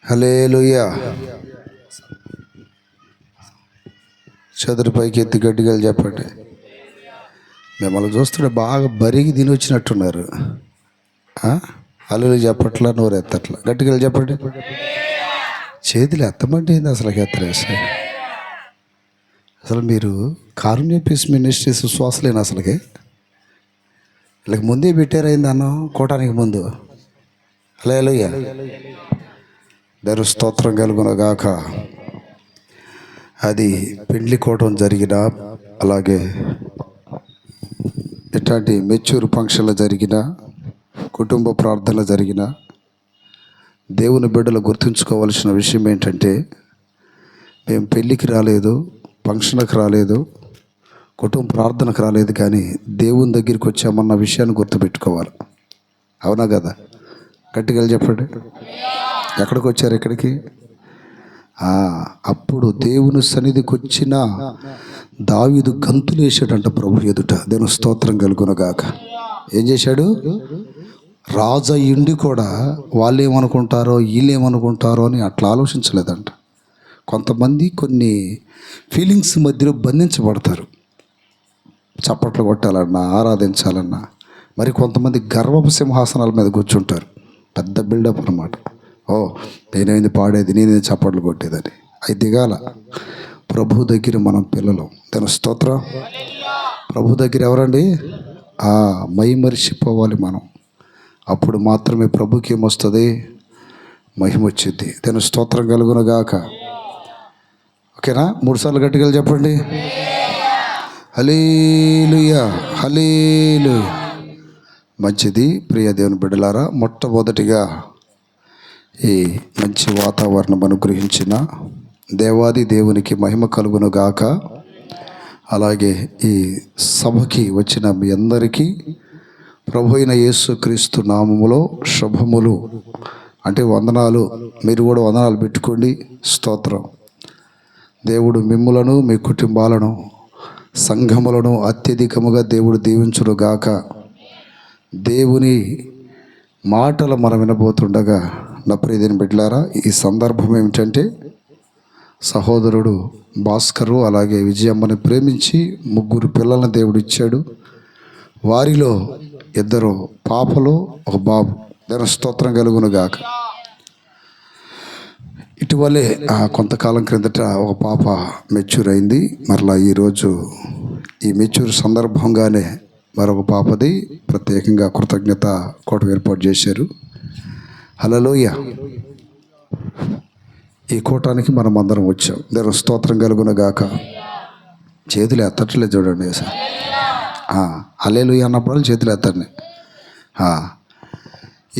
హల్లెలూయా. చదురు పైకి ఎత్తి గట్టిగా చెప్పండి. మిమ్మల్ని చూస్తుంటే బాగా బరిగి తిని వచ్చినట్టున్నారు. హల్లెలూయా చెప్పట్లా, నోరు ఎత్తట్లా. గట్టిగా చెప్పండి. చేతులు ఎత్తమంటే ఏంది అసలు ఎత్తరేసి? అసలు మీరు కారుణ్య పీస్ మినిస్ట్రీస్ శ్వాసలేను అసలుకి వీళ్ళకి ముందే పెట్టారైంది అన్నం కోటానికి ముందు. హల్లెలూయా. దాని స్తోత్రం కలుగునగాక. అది పెండ్లి కోటం జరిగిన, అలాగే ఇట్లాంటి మెచ్యూర్ ఫంక్షన్లు జరిగిన, కుటుంబ ప్రార్థనలు జరిగిన, దేవుని బిడ్డలు గుర్తుంచుకోవాల్సిన విషయం ఏంటంటే, మేము పెళ్ళికి రాలేదు, ఫంక్షన్కి రాలేదు, కుటుంబ ప్రార్థనకు రాలేదు, కానీ దేవుని దగ్గరికి వచ్చామన్న విషయాన్ని గుర్తుపెట్టుకోవాలి. అవునా కదా? గట్టిగా చెప్పండి. ఎక్కడికి వచ్చారు? ఎక్కడికి? అప్పుడు దేవుని సన్నిధికి వచ్చిన దావీదు గంతులు వేసాడంట ప్రభు ఎదుట. దేవుని స్తోత్రం కలుగునగాక. ఏం చేశాడు? రాజు అయ్యుండి కూడా వాళ్ళు ఏమనుకుంటారో వీళ్ళు ఏమనుకుంటారో అని అట్లా ఆలోచించలేదంట. కొంతమంది కొన్ని ఫీలింగ్స్ మధ్యలో బంధించబడతారు. చప్పట్లు కొట్టాలన్నా, ఆరాధించాలన్నా. మరి కొంతమంది గర్వపు సింహాసనాల మీద కూర్చుంటారు. పెద్ద బిల్డప్ అన్నమాట. నేనేంది పాడేది, నేనేది చప్పట్లు కొట్టేదని. అవి దిగాల. ప్రభు దగ్గర మనం పిల్లలు. దాని స్తోత్రం. ప్రభు దగ్గర ఎవరండి? మరిచిపోవాలి మనం. అప్పుడు మాత్రమే ప్రభుకి ఏమొస్తుంది? మహిమ వచ్చింది. దాని స్తోత్రం కలుగునగాక. ఓకేనా? 3 సార్లు గట్టిగా చెప్పండి. హల్లెలూయా, హల్లెలూయా. మంచిది. ప్రియ దేవుని బిడ్డలారా, మొట్టమొదటిగా ఈ మంచి వాతావరణం అనుగ్రహించిన దేవాది దేవునికి మహిమ కలుగును గాక. అలాగే ఈ సభకి వచ్చిన మీ అందరికీ ప్రభు అయిన యేసుక్రీస్తు నామములో శుభములు, అంటే వందనాలు. మీరు కూడా వందనాలు పెట్టుకోండి. స్తోత్రం. దేవుడు మిమ్ములను, మీ కుటుంబాలను, సంఘములను అత్యధికముగా దేవుడు దీవించును గాక. దేవుని మాటలు మనం వినబోతుండగా నా ప్రియదేని బిడ్డలారా, ఈ సందర్భం ఏమిటంటే, సహోదరుడు భాస్కరు అలాగే విజయమ్మని ప్రేమించి 3 పిల్లలను దేవుడు ఇచ్చాడు. వారిలో 2 పాపలు, 1 బాబు. దాని స్తోత్రం కలుగును గాక. ఇటీవలే కొంతకాలం క్రిందట 1 పాప మెచ్యూర్ అయింది. మరలా ఈరోజు ఈ మెచ్యూర్ సందర్భంగానే మరొక పాపది ప్రత్యేకంగా కృతజ్ఞత కూటమి ఏర్పాటు చేశారు. హల్లెలూయా. ఈ కూటానికి మనం అందరం వచ్చాం. దాని స్తోత్రం కలుగునగాక. చేతులు ఎత్తట్లేదు చూడండి సార్. హల్లెలూయా అన్నప్పుడు చేతులు ఎత్తండి.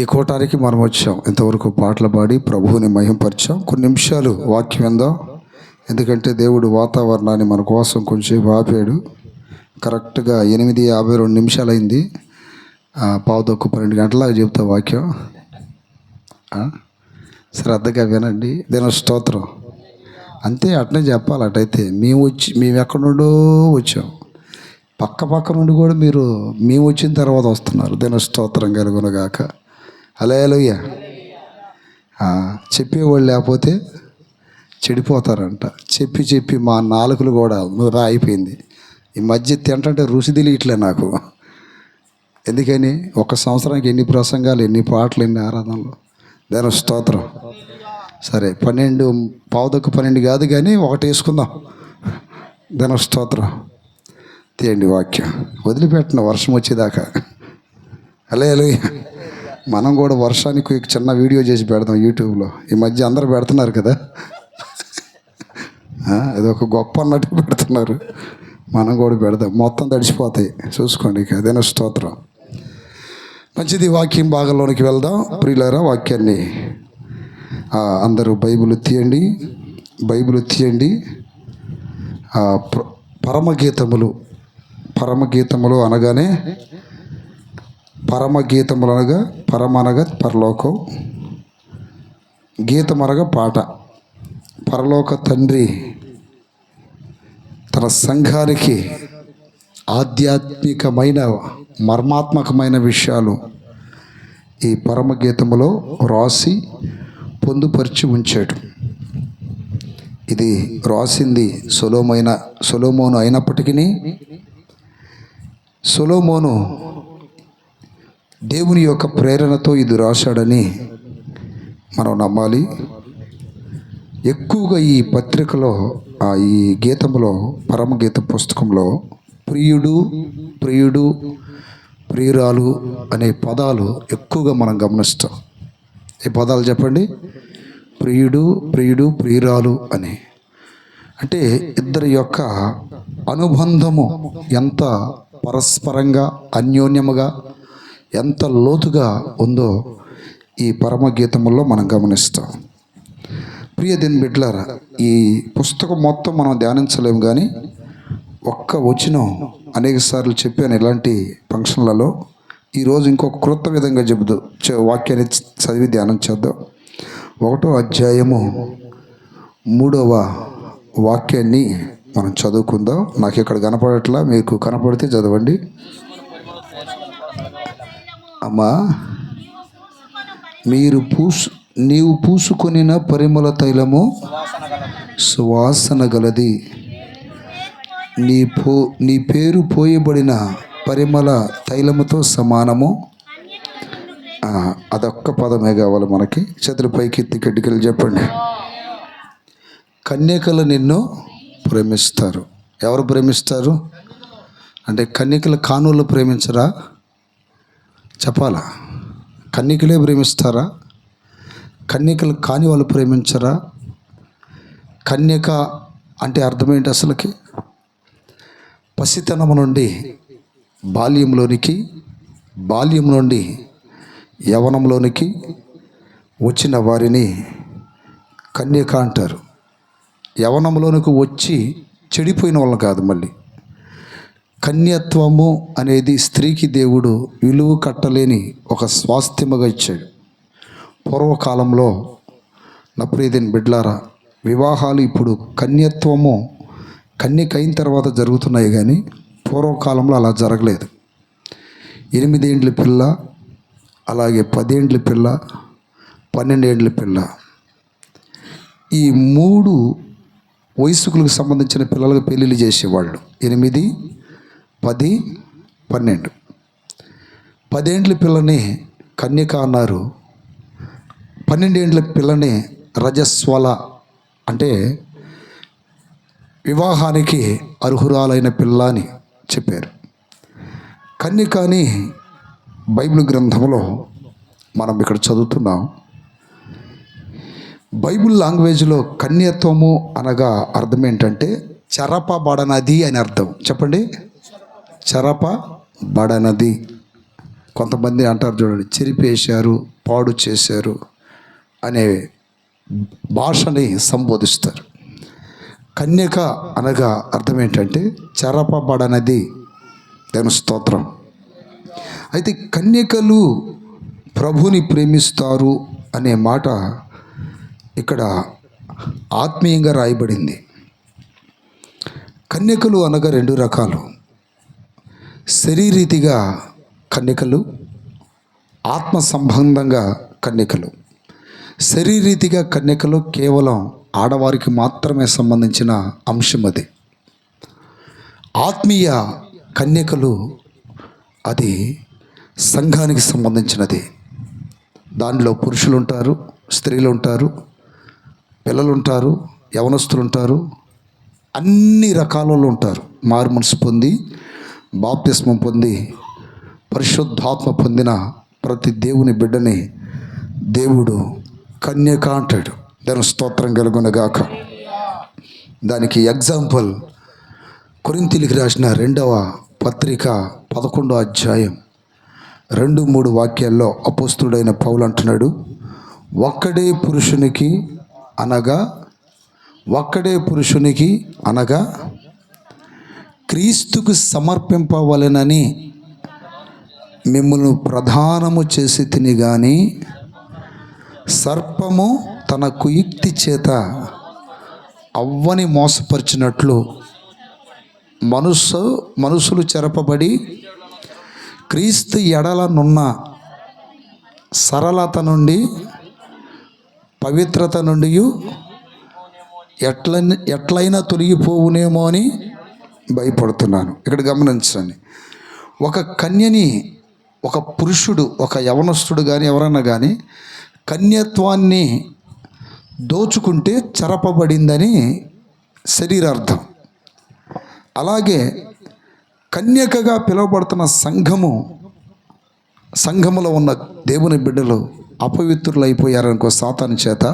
ఈ కూటానికి మనం వచ్చాం. ఇంతవరకు పాటలు పాడి ప్రభువుని మహింపరిచాం. కొన్ని నిమిషాలు వాక్యం విందాం. ఎందుకంటే దేవుడు వాతావరణాన్ని మన కోసం కొంచెం ఆపాడు. కరెక్ట్గా 8:52 అయింది. 11:12 గంటలాగా చెప్తా వాక్యం. శ్రద్ధగా వినండి. దీని స్తోత్రం. అంతే, అట్నే చెప్పాలి. అటైతే మేము ఎక్కడి నుండో వచ్చాం. పక్క నుండి కూడా మేము వచ్చిన తర్వాత వస్తున్నారు. దీని స్తోత్రం కలుగునగాక. హల్లెలూయా. చెప్పేవాళ్ళు లేకపోతే చెడిపోతారంట. చెప్పి మా నాలుకలు కూడా అయిపోయింది. ఈ మధ్య తింటే రుచి తెలియట్లే నాకు. ఎందుకని? 1 సంవత్సరానికి ఎన్ని ప్రసంగాలు, ఎన్ని పాటలు, ఎన్ని ఆరాధనలు. దాని స్తోత్రం. సరే, 12 కాదు కానీ 1 వేసుకుందాం. దాని స్తోత్రం. తీయండి వాక్యం. వదిలిపెట్టిన వర్షం వచ్చేదాకా. హల్లెలూయా. మనం కూడా వర్షానికి చిన్న వీడియో చేసి పెడదాం యూట్యూబ్లో. ఈ మధ్య అందరూ పెడుతున్నారు కదా. ఇది ఒక గొప్ప అన్నట్టు పెడుతున్నారు. మనం కూడా పెడదాం. మొత్తం తడిచిపోతాయి, చూసుకోండి. అదేనా స్తోత్రం. మంచిది. వాక్యం భాగంలోనికి వెళ్దాం. ప్రియులారా, వాక్యాన్ని అందరూ బైబిల్ తీయండి. పరమగీతములు అనగానే పరమనగా పరలోకం, గీతం అనగా పాట. పరలోక తండ్రి తన సంఘానికి ఆధ్యాత్మికమైన మర్మాత్మకమైన విషయాలు ఈ పరమగీతములో రాసి పొందుపరిచి ఉంచాడు. ఇది రాసింది సొలొమోను అయినప్పటికీ సొలొమోను దేవుని యొక్క ప్రేరణతో ఇది రాశాడని మనం నమ్మాలి. ఎక్కువగా ఈ పత్రికలో ఈ గీతంలో, పరమగీత పుస్తకంలో ప్రియుడు, ప్రియుడు, ప్రియురాలు అనే పదాలు ఎక్కువగా మనం గమనిస్తాం. ఈ పదాలు చెప్పండి. ప్రియుడు, ప్రియుడు, ప్రియురాలు అని అంటే ఇద్దరి యొక్క అనుబంధము ఎంత పరస్పరంగా అన్యోన్యముగా ఎంత లోతుగా ఉందో ఈ పరమగీతముల్లో మనం గమనిస్తాం. ప్రియ దేవుని బిడ్డలారా, ఈ పుస్తకం మొత్తం మనం ధ్యానించలేము, కానీ ఒక్క వచనం అనేక సార్లు చెప్పాను ఇలాంటి ఫంక్షన్లలో. ఈరోజు ఇంకొక క్రొత్త విధంగా వాక్యాన్ని చదివి ధ్యానం చేద్దాం. 1వ అధ్యాయము 3వ వాక్యాన్ని మనం చదువుకుందాం. నాకు ఇక్కడ కనపడట్లా, మీకు కనపడితే చదవండి. అమ్మా, నీవు పూసుకొనిన పరిమళ తైలము సువాసన గలది, నీ పేరు పోయబడిన పరిమళ తైలముతో సమానము. అదొక్క పదమే కావాలి మనకి. చేతుల పైకి ఎత్తి గట్టికెళ్ళి చెప్పండి. కన్యకలు నిన్ను ప్రేమిస్తారు. ఎవరు ప్రేమిస్తారు అంటే కన్యకలు కానూళ్ళు ప్రేమించరా? చెప్పాలా? కన్యకలే ప్రేమిస్తారా? కన్యకలు కాని వాళ్ళు ప్రేమించరా? కన్యక అంటే అర్థమేంటి అసలుకి? పసితనము నుండి బాల్యంలోనికి, బాల్యం నుండి యవనంలోనికి వచ్చిన వారిని కన్యక అంటారు. యవనంలోనికి వచ్చి చెడిపోయిన వాళ్ళని కాదు. మళ్ళీ కన్యత్వము అనేది స్త్రీకి దేవుడు విలువ కట్టలేని ఒక స్వాస్థ్యముగా ఇచ్చాడు. పూర్వకాలంలో నా ప్రియదేని బిడ్లారా, వివాహాలు ఇప్పుడు కన్యత్వము కన్యక అయిన తర్వాత జరుగుతున్నాయి, కానీ పూర్వకాలంలో అలా జరగలేదు. 8 ఏండ్ల పిల్ల, అలాగే 10 ఏండ్ల పిల్ల, 12 ఏండ్ల పిల్ల, ఈ 3 వయసుకులకు సంబంధించిన పిల్లలకు పెళ్ళిళ్ళు చేసేవాళ్ళు. 8, 10, 12. 10 ఏండ్ల పిల్లని కన్యక అన్నారు. 12 ఏండ్ల పిల్లని రజస్వల అంటే వివాహానికి అర్హురాలైన పిల్ల అని చెప్పారు. కన్యక అని బైబిల్ గ్రంథంలో మనం ఇక్కడ చదువుతున్నాం. బైబిల్ లాంగ్వేజ్లో కన్యత్వము అనగా అర్థం ఏంటంటే చెరపబడనది అని అర్థం. చెప్పండి. చెరపబడనది. కొంతమంది అంటారు చూడండి, చెరిపేశారు, పాడు చేశారు అనే భాషని సంబోధిస్తారు. కన్యక అనగా అర్థం ఏంటంటే చెరపబడనది. దేవుని స్తోత్రం. అయితే కన్యకలు ప్రభుని ప్రేమిస్తారు అనే మాట ఇక్కడ ఆత్మీయంగా రాయబడింది. కన్యకలు అనగా 2 రకాలు. శరీరీతిగా కన్యకలు, ఆత్మ సంబంధంగా కన్యకలు. శరీరీతిగా కన్యకలు కేవలం ఆడవారికి మాత్రమే సంబంధించిన అంశం అది. ఆత్మీయ కన్యకలు అది సంఘానికి సంబంధించినది. దానిలో పురుషులు ఉంటారు, స్త్రీలు ఉంటారు, పిల్లలు ఉంటారు, యవనస్తులు ఉంటారు, అన్ని రకాల వాళ్ళు ఉంటారు. మారు మనసు పొంది, బాప్తిస్మం పొంది, పరిశుద్ధాత్మ పొందిన ప్రతి దేవుని బిడ్డని దేవుడు కన్యక అంటాడు. దాని స్తోత్రం కలుగునగాక. దానికి ఎగ్జాంపుల్ కొరింథీయులకు రాసిన 2వ పత్రిక 11వ అధ్యాయం 2-3 వాక్యాల్లో అపోస్తుడైన పౌలు అంటున్నాడు, ఒక్కడే పురుషునికి అనగా క్రీస్తుకు సమర్పింపవలెనని మిమ్మల్ని ప్రధానము చేసి తిని గాని సర్పము తన కుయుక్తి చేత అవ్వని మోసపరిచినట్లు మనుషులు చెరపబడి క్రీస్తు ఎడలనున్న సరళత నుండి పవిత్రత నుండి ఎట్లయినా తొలగిపోవునేమో అని భయపడుతున్నాను. ఇక్కడ గమనించండి, ఒక కన్యని ఒక పురుషుడు, ఒక యవనస్తుడు కానీ ఎవరన్నా కానీ కన్యత్వాన్ని దోచుకుంటే చెరపబడిందని శరీరార్థం. అలాగే కన్యకగా పిలువబడుతున్న సంఘములో ఉన్న దేవుని బిడ్డలు అపవిత్రులు అయిపోయారనుకో సాతాను చేత,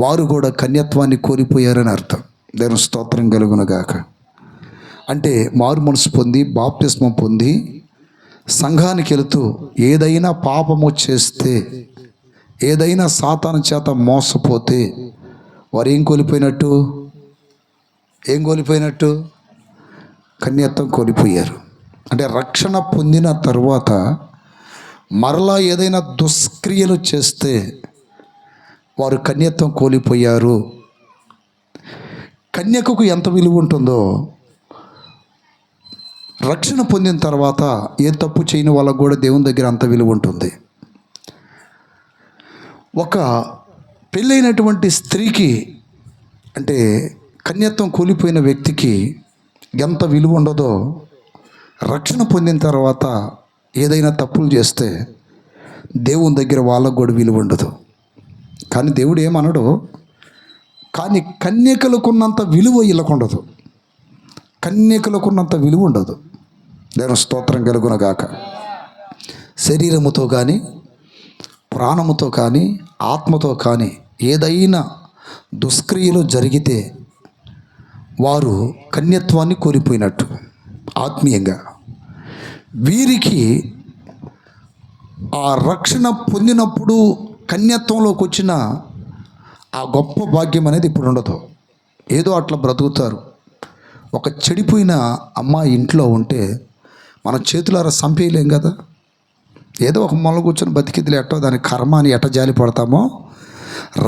వారు కూడా కన్యత్వాన్ని కోల్పోయారని అర్థం. దేవుని స్తోత్రం కలుగునుగాక. అంటే మారు మనసు పొంది బాప్తిస్మం పొంది సంఘానికి వెళుతూ ఏదైనా పాపము చేస్తే, ఏదైనా సాతాను చేత మోసపోతే వారు ఏం కోల్పోయినట్టు? కన్యత్వం కోల్పోయారు. అంటే రక్షణ పొందిన తరువాత మరలా ఏదైనా దుష్క్రియలు చేస్తే వారు కన్యత్వం కోల్పోయారు. కన్యకకు ఎంత విలువ ఉంటుందో రక్షణ పొందిన తర్వాత ఏ తప్పు చేయని వాళ్ళకు కూడా దేవుని దగ్గర అంత విలువ ఉంటుంది. ఒక పెళ్ళైనటువంటి స్త్రీకి, అంటే కన్యత్వం కూలిపోయిన వ్యక్తికి ఎంత విలువ ఉండదో, రక్షణ పొందిన తర్వాత ఏదైనా తప్పులు చేస్తే దేవుని దగ్గర వాళ్ళకు కూడా విలువ ఉండదు. కానీ దేవుడు ఏమనడు, కానీ కన్యకలకున్నంత విలువ వీళ్ళకుండదు. కన్యకలకున్నంత విలువ ఉండదు. దేవుని స్తోత్రం కలుగునుగాక. శరీరముతో కానీ, ప్రాణముతో కానీ, ఆత్మతో కానీ ఏదైనా దుష్క్రియలు జరిగితే వారు కన్యత్వాన్ని కోల్పోయినట్టు ఆత్మీయంగా. వీరికి ఆ రక్షణ పొందినప్పుడు కన్యత్వంలోకి వచ్చిన ఆ గొప్ప భాగ్యం అనేది ఇప్పుడు ఉండదు. ఏదో అట్లా బ్రతుకుతారు. ఒక చెడిపోయిన అమ్మాయి ఇంట్లో ఉంటే మన చేతులారా చంపేయలేం కదా. ఏదో ఒక మొల కూర్చొని బతికిదిలే, ఎట్టో దాని కర్మ అని ఎట్ట జాలి పడతామో,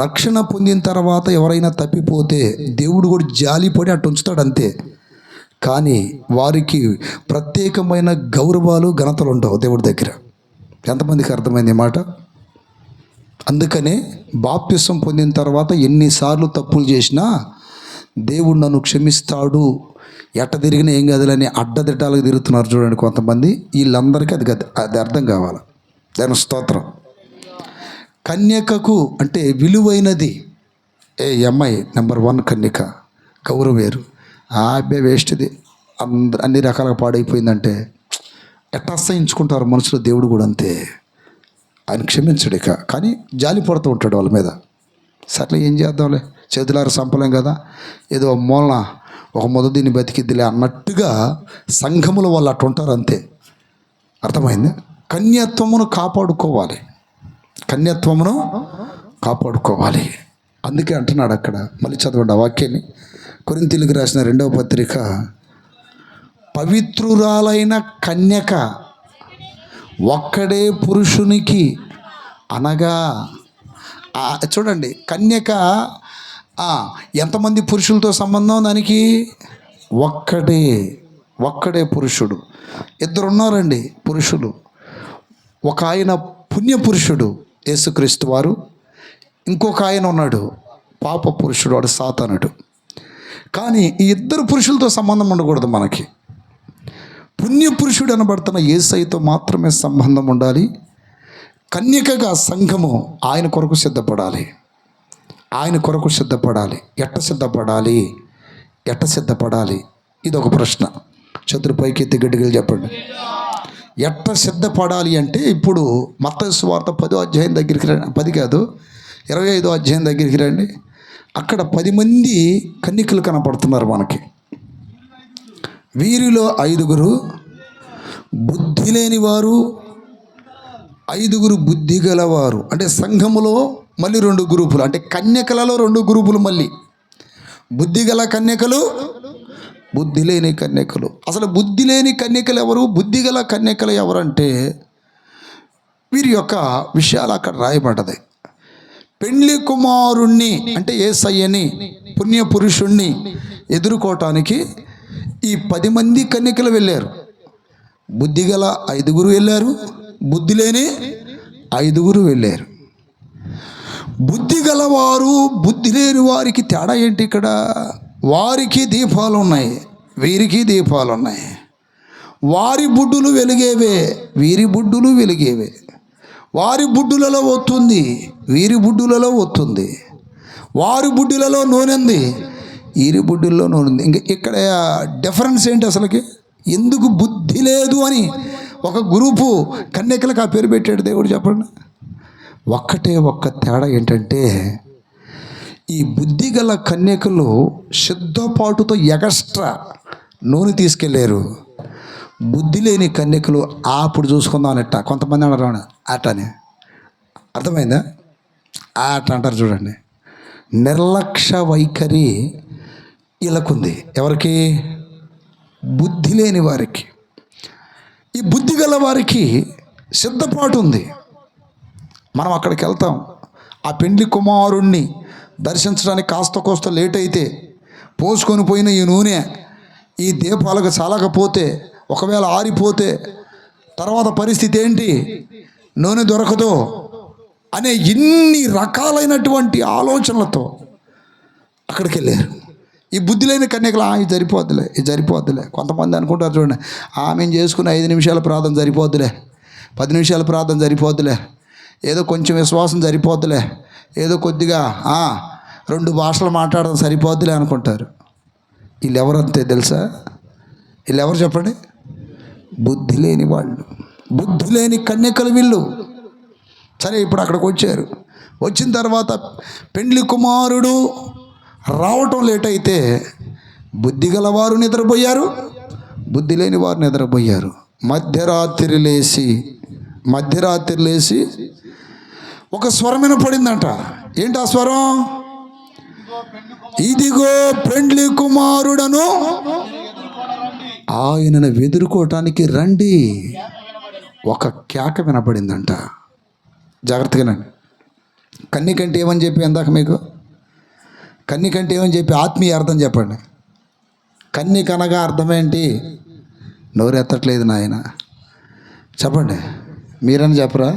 రక్షణ పొందిన తర్వాత ఎవరైనా తప్పిపోతే దేవుడు కూడా జాలిపడి అట్టు ఉంచుతాడు అంతే. కానీ వారికి ప్రత్యేకమైన గౌరవాలు ఘనతలు ఉండవు దేవుడి దగ్గర. ఎంతమందికి అర్థమైంది ఈ మాట? అందుకనే బాప్తిసం పొందిన తర్వాత ఎన్నిసార్లు తప్పులు చేసినా దేవుడు నన్ను క్షమిస్తాడు, ఎట్ట తిరిగినా ఏం కాదులని అడ్డదిడ్డాలకు తిరుగుతున్నారు చూడండి కొంతమంది. వీళ్ళందరికీ అది అర్థం కావాలి. దాని స్తోత్రం. కన్యకకు అంటే విలువైనది. అమ్మాయి నెంబర్ 1 కన్యక, గౌరవం వేరు. అబ్బాయి వేస్ట్ది, అన్ని రకాలుగా పాడైపోయిందంటే ఎట్ట అసహించుకుంటారు మనుషులు. దేవుడు కూడా అంతే, ఆయన క్షమించడు ఇక, కానీ జాలి పడుతూ ఉంటాడు వాళ్ళ మీద. సర్లే ఏం చేద్దాంలే, చేతులారు సంపలేం కదా, ఏదో మూలన ఒక మొదటిని బతికిద్దిలే అన్నట్టుగా సంఘముల వాళ్ళు అట్టు ఉంటారు అంతే. అర్థమైంది? కన్యత్వమును కాపాడుకోవాలి, కన్యత్వమును కాపాడుకోవాలి. అందుకే అంటున్నాడు అక్కడ, మళ్ళీ చదవండి ఆ వాక్యాన్ని. కొరింథీయులకు రాసిన 2వ పత్రిక, పవిత్రురాలైన కన్యక ఒక్కడే పురుషునికి అనగా. చూడండి, కన్యక ఎంతమంది పురుషులతో సంబంధం? దానికి ఒక్కడే పురుషుడు. 2 ఉన్నారండి పురుషులు. ఒక ఆయన పుణ్య పురుషుడు యేసుక్రీస్తు వారు, ఇంకొక ఆయన ఉన్నాడు పాప పురుషుడు, వాడు సాతానుడు. కానీ ఈ 2 పురుషులతో సంబంధం ఉండకూడదు మనకి. పుణ్య పురుషుడు అనబడుతున్న యేసయ్యతో మాత్రమే సంబంధం ఉండాలి. కన్యకగా సంఘము ఆయన కొరకు సిద్ధపడాలి, ఆయన కొరకు సిద్ధపడాలి. ఎట్ట సిద్ధపడాలి? ఇది ఒక ప్రశ్న. చతురు పైకి ఎత్తి గడ్డిగా చెప్పండి. ఎట్ట సిద్ధపడాలి అంటే, ఇప్పుడు మత్తయి సువార్త 10వ అధ్యాయం దగ్గరికి రండి, 10 కాదు 25వ అధ్యాయం దగ్గరికి రండి. అక్కడ 10 మంది కన్యకలు కనపడుతున్నారు మనకి. వీరిలో 5 బుద్ధి లేనివారు, 5 బుద్ధి గలవారు. అంటే సంఘములో మళ్ళీ 2 గ్రూపులు, అంటే కన్యకలలో 2 గ్రూపులు. మళ్ళీ బుద్ధి గల కన్యకలు, బుద్ధి లేని కన్యకలు. అసలు బుద్ధి లేని కన్యకలు ఎవరు, బుద్ధి గల కన్యకలు ఎవరంటే, వీరి యొక్క విషయాలు అక్కడ రాయబడ్డది. పెండ్లి కుమారుణ్ణి అంటే యేసయ్యని, పుణ్య పురుషుణ్ణి ఎదుర్కోవటానికి ఈ 10 మంది కన్యకలు వెళ్ళారు. బుద్ధి గల 5 వెళ్ళారు, బుద్ధి లేని 5 వెళ్ళారు. బుద్ధి గలవారు బుద్ధి లేని వారికి తేడా ఏంటి ఇక్కడ? వారికి దీపాలు ఉన్నాయి, వీరికి దీపాలు ఉన్నాయి. వారి బుడ్డులు వెలిగేవే, వీరి బుడ్డులు వెలిగేవే. వారి బుడ్డులలో ఒత్తుంది, వీరి బుడ్డులలో ఒత్తుంది. వారి బుడ్డులలో నూనె ఉంది, వీరి బుడ్డుల్లో నూనె ఉంది. ఇంక ఇక్కడ డిఫరెన్స్ ఏంటి అసలుకి? ఎందుకు బుద్ధి లేదు అని ఒక గ్రూపు కన్యకలకు ఆ పేరు పెట్టాడు దేవుడు? చెప్పండి. ఒక్క తేడా ఏంటంటే, ఈ బుద్ధి గల కన్యకలు సిద్ధపాటుతో ఎగస్ట్రా నూనె తీసుకెళ్ళారు. బుద్ధి లేని కన్యకలు అప్పుడు చూసుకుందాం అన్నట్ట. కొంతమంది అన్నారు ఆటని, అర్థమైందా? ఆట అంటారు చూడండి. నిర్లక్ష్య వైఖరి వీళ్ళకుంది. ఎవరికి? బుద్ధి లేని వారికి. ఈ బుద్ధి గల వారికి సిద్ధపాటు ఉంది. మనం అక్కడికి వెళ్తాం. ఆ పెండ్లి కుమారుణ్ణి దర్శించడానికి కాస్త కోస్త లేట్ అయితే పోసుకొని పోయిన ఈ నూనె ఈ దీపాలకు చాలకపోతే, ఒకవేళ ఆరిపోతే తర్వాత పరిస్థితి ఏంటి? నూనె దొరకదు అనే ఇన్ని రకాలైనటువంటి ఆలోచనలతో అక్కడికి వెళ్ళారు. ఈ బుద్ధి లేని కన్యకలు ఇది సరిపోద్దులే. కొంతమంది అనుకుంటారు చూడండి, మేము చేసుకున్న 5 నిమిషాల ప్రార్థన సరిపోద్దులే, 10 నిమిషాల ప్రార్థన సరిపోద్దులే, ఏదో కొంచెం విశ్వాసం సరిపోద్దులే, ఏదో కొద్దిగా 2 భాషలు మాట్లాడడం సరిపోద్దులే అనుకుంటారు. వీళ్ళు ఎవరంతే తెలుసా? వీళ్ళు ఎవరు చెప్పండి? బుద్ధి లేని వాళ్ళు, బుద్ధి లేని కన్యకలు వీళ్ళు. సరే, ఇప్పుడు అక్కడికి వచ్చారు. వచ్చిన తర్వాత పెండ్లి కుమారుడు రావటం లేట్ అయితే బుద్ధి గలవారు నిద్రపోయారు, బుద్ధి లేని వారు నిద్రపోయారు. మధ్యరాత్రి లేచి ఒక స్వరం వినపడిందంట. ఏంటి ఆ స్వరం? ఇదిగో పెండ్లి కుమారుడను, ఆయనను ఎదుర్కోవటానికి రండి. ఒక కేక వినపడిందంట. జాగ్రత్తగానండి. కన్నికంటే ఏమని చెప్పి ఇందాక మీకు కన్నికంటే ఏమని చెప్పి ఆత్మీయ అర్థం చెప్పండి. కన్నికనగా అర్థమేంటి? నోరెత్తట్లేదు నాయన, చెప్పండి. మీరని చెప్పరా?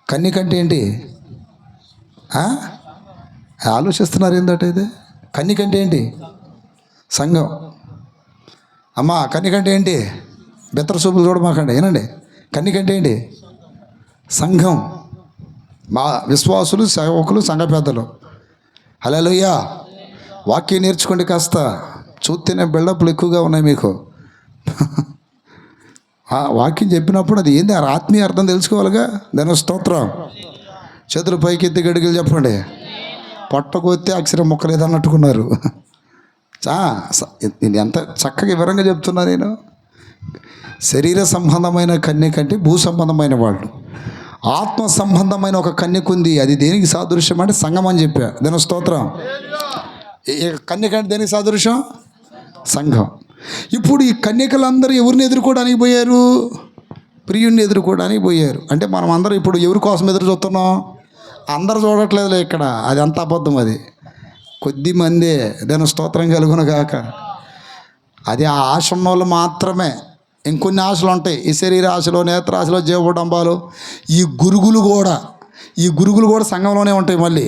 కన్నికంటే ఏంటి? ఆలోచిస్తున్నారు ఏంటంటే ఇది? కన్నికంటే ఏంటి? సంఘం. అమ్మా, కన్నికంటే ఏంటి? బెత్తర చూపులు చూడమాకండి, ఏనండి. కన్నికంటే ఏంటి? సంఘం. మా విశ్వాసులు, సేవకులు, సంఘ పెద్దలు. హల్లెలూయా. వాక్యం నేర్చుకోండి కాస్త. చూస్తేనే బిల్డప్లు ఎక్కువగా ఉన్నాయి మీకు. వాక్యం చెప్పినప్పుడు అది ఏంది ఆత్మీయ అర్థం తెలుసుకోవాలిగా. దాని స్తోత్రం. చేతులు పైకెత్తి గడిగలు చెప్పండి. పొట్టకొత్తే అక్షరం మొక్కలేదు అన్నట్టుకున్నారు. ఎంత చక్కగా వివరంగా చెప్తున్నా నేను. శరీర సంబంధమైన కన్య కంటే భూ సంబంధమైన వాళ్ళు. ఆత్మ సంబంధమైన ఒక కన్యక ఉంది. అది దేనికి సాదృశ్యం అంటే సంఘం అని చెప్పా. దాని స్తోత్రం. కన్యక అంటే దేనికి సాదృశ్యం? సంఘం. ఇప్పుడు ఈ కన్యకలందరూ ఎవరిని ఎదుర్కోవడానికి పోయారు? ప్రియుణ్ణి ఎదుర్కోవడానికి పోయారు. అంటే మనం అందరం ఇప్పుడు ఎవరి కోసం ఎదురు చూస్తున్నాం? అందరు చూడట్లేదులే ఇక్కడ. అది అంత అబద్ధం. అది కొద్ది మందే. దాని స్తోత్రం కలుగునగాక. అది ఆ ఆశ ఉన్న వాళ్ళు మాత్రమే. ఇంకొన్ని ఆశలు ఉంటాయి. ఈ శరీర ఆశలు, నేత్రాశలు, జీవడంబాలు. ఈ గురుగులు కూడా సంఘంలోనే ఉంటాయి. మళ్ళీ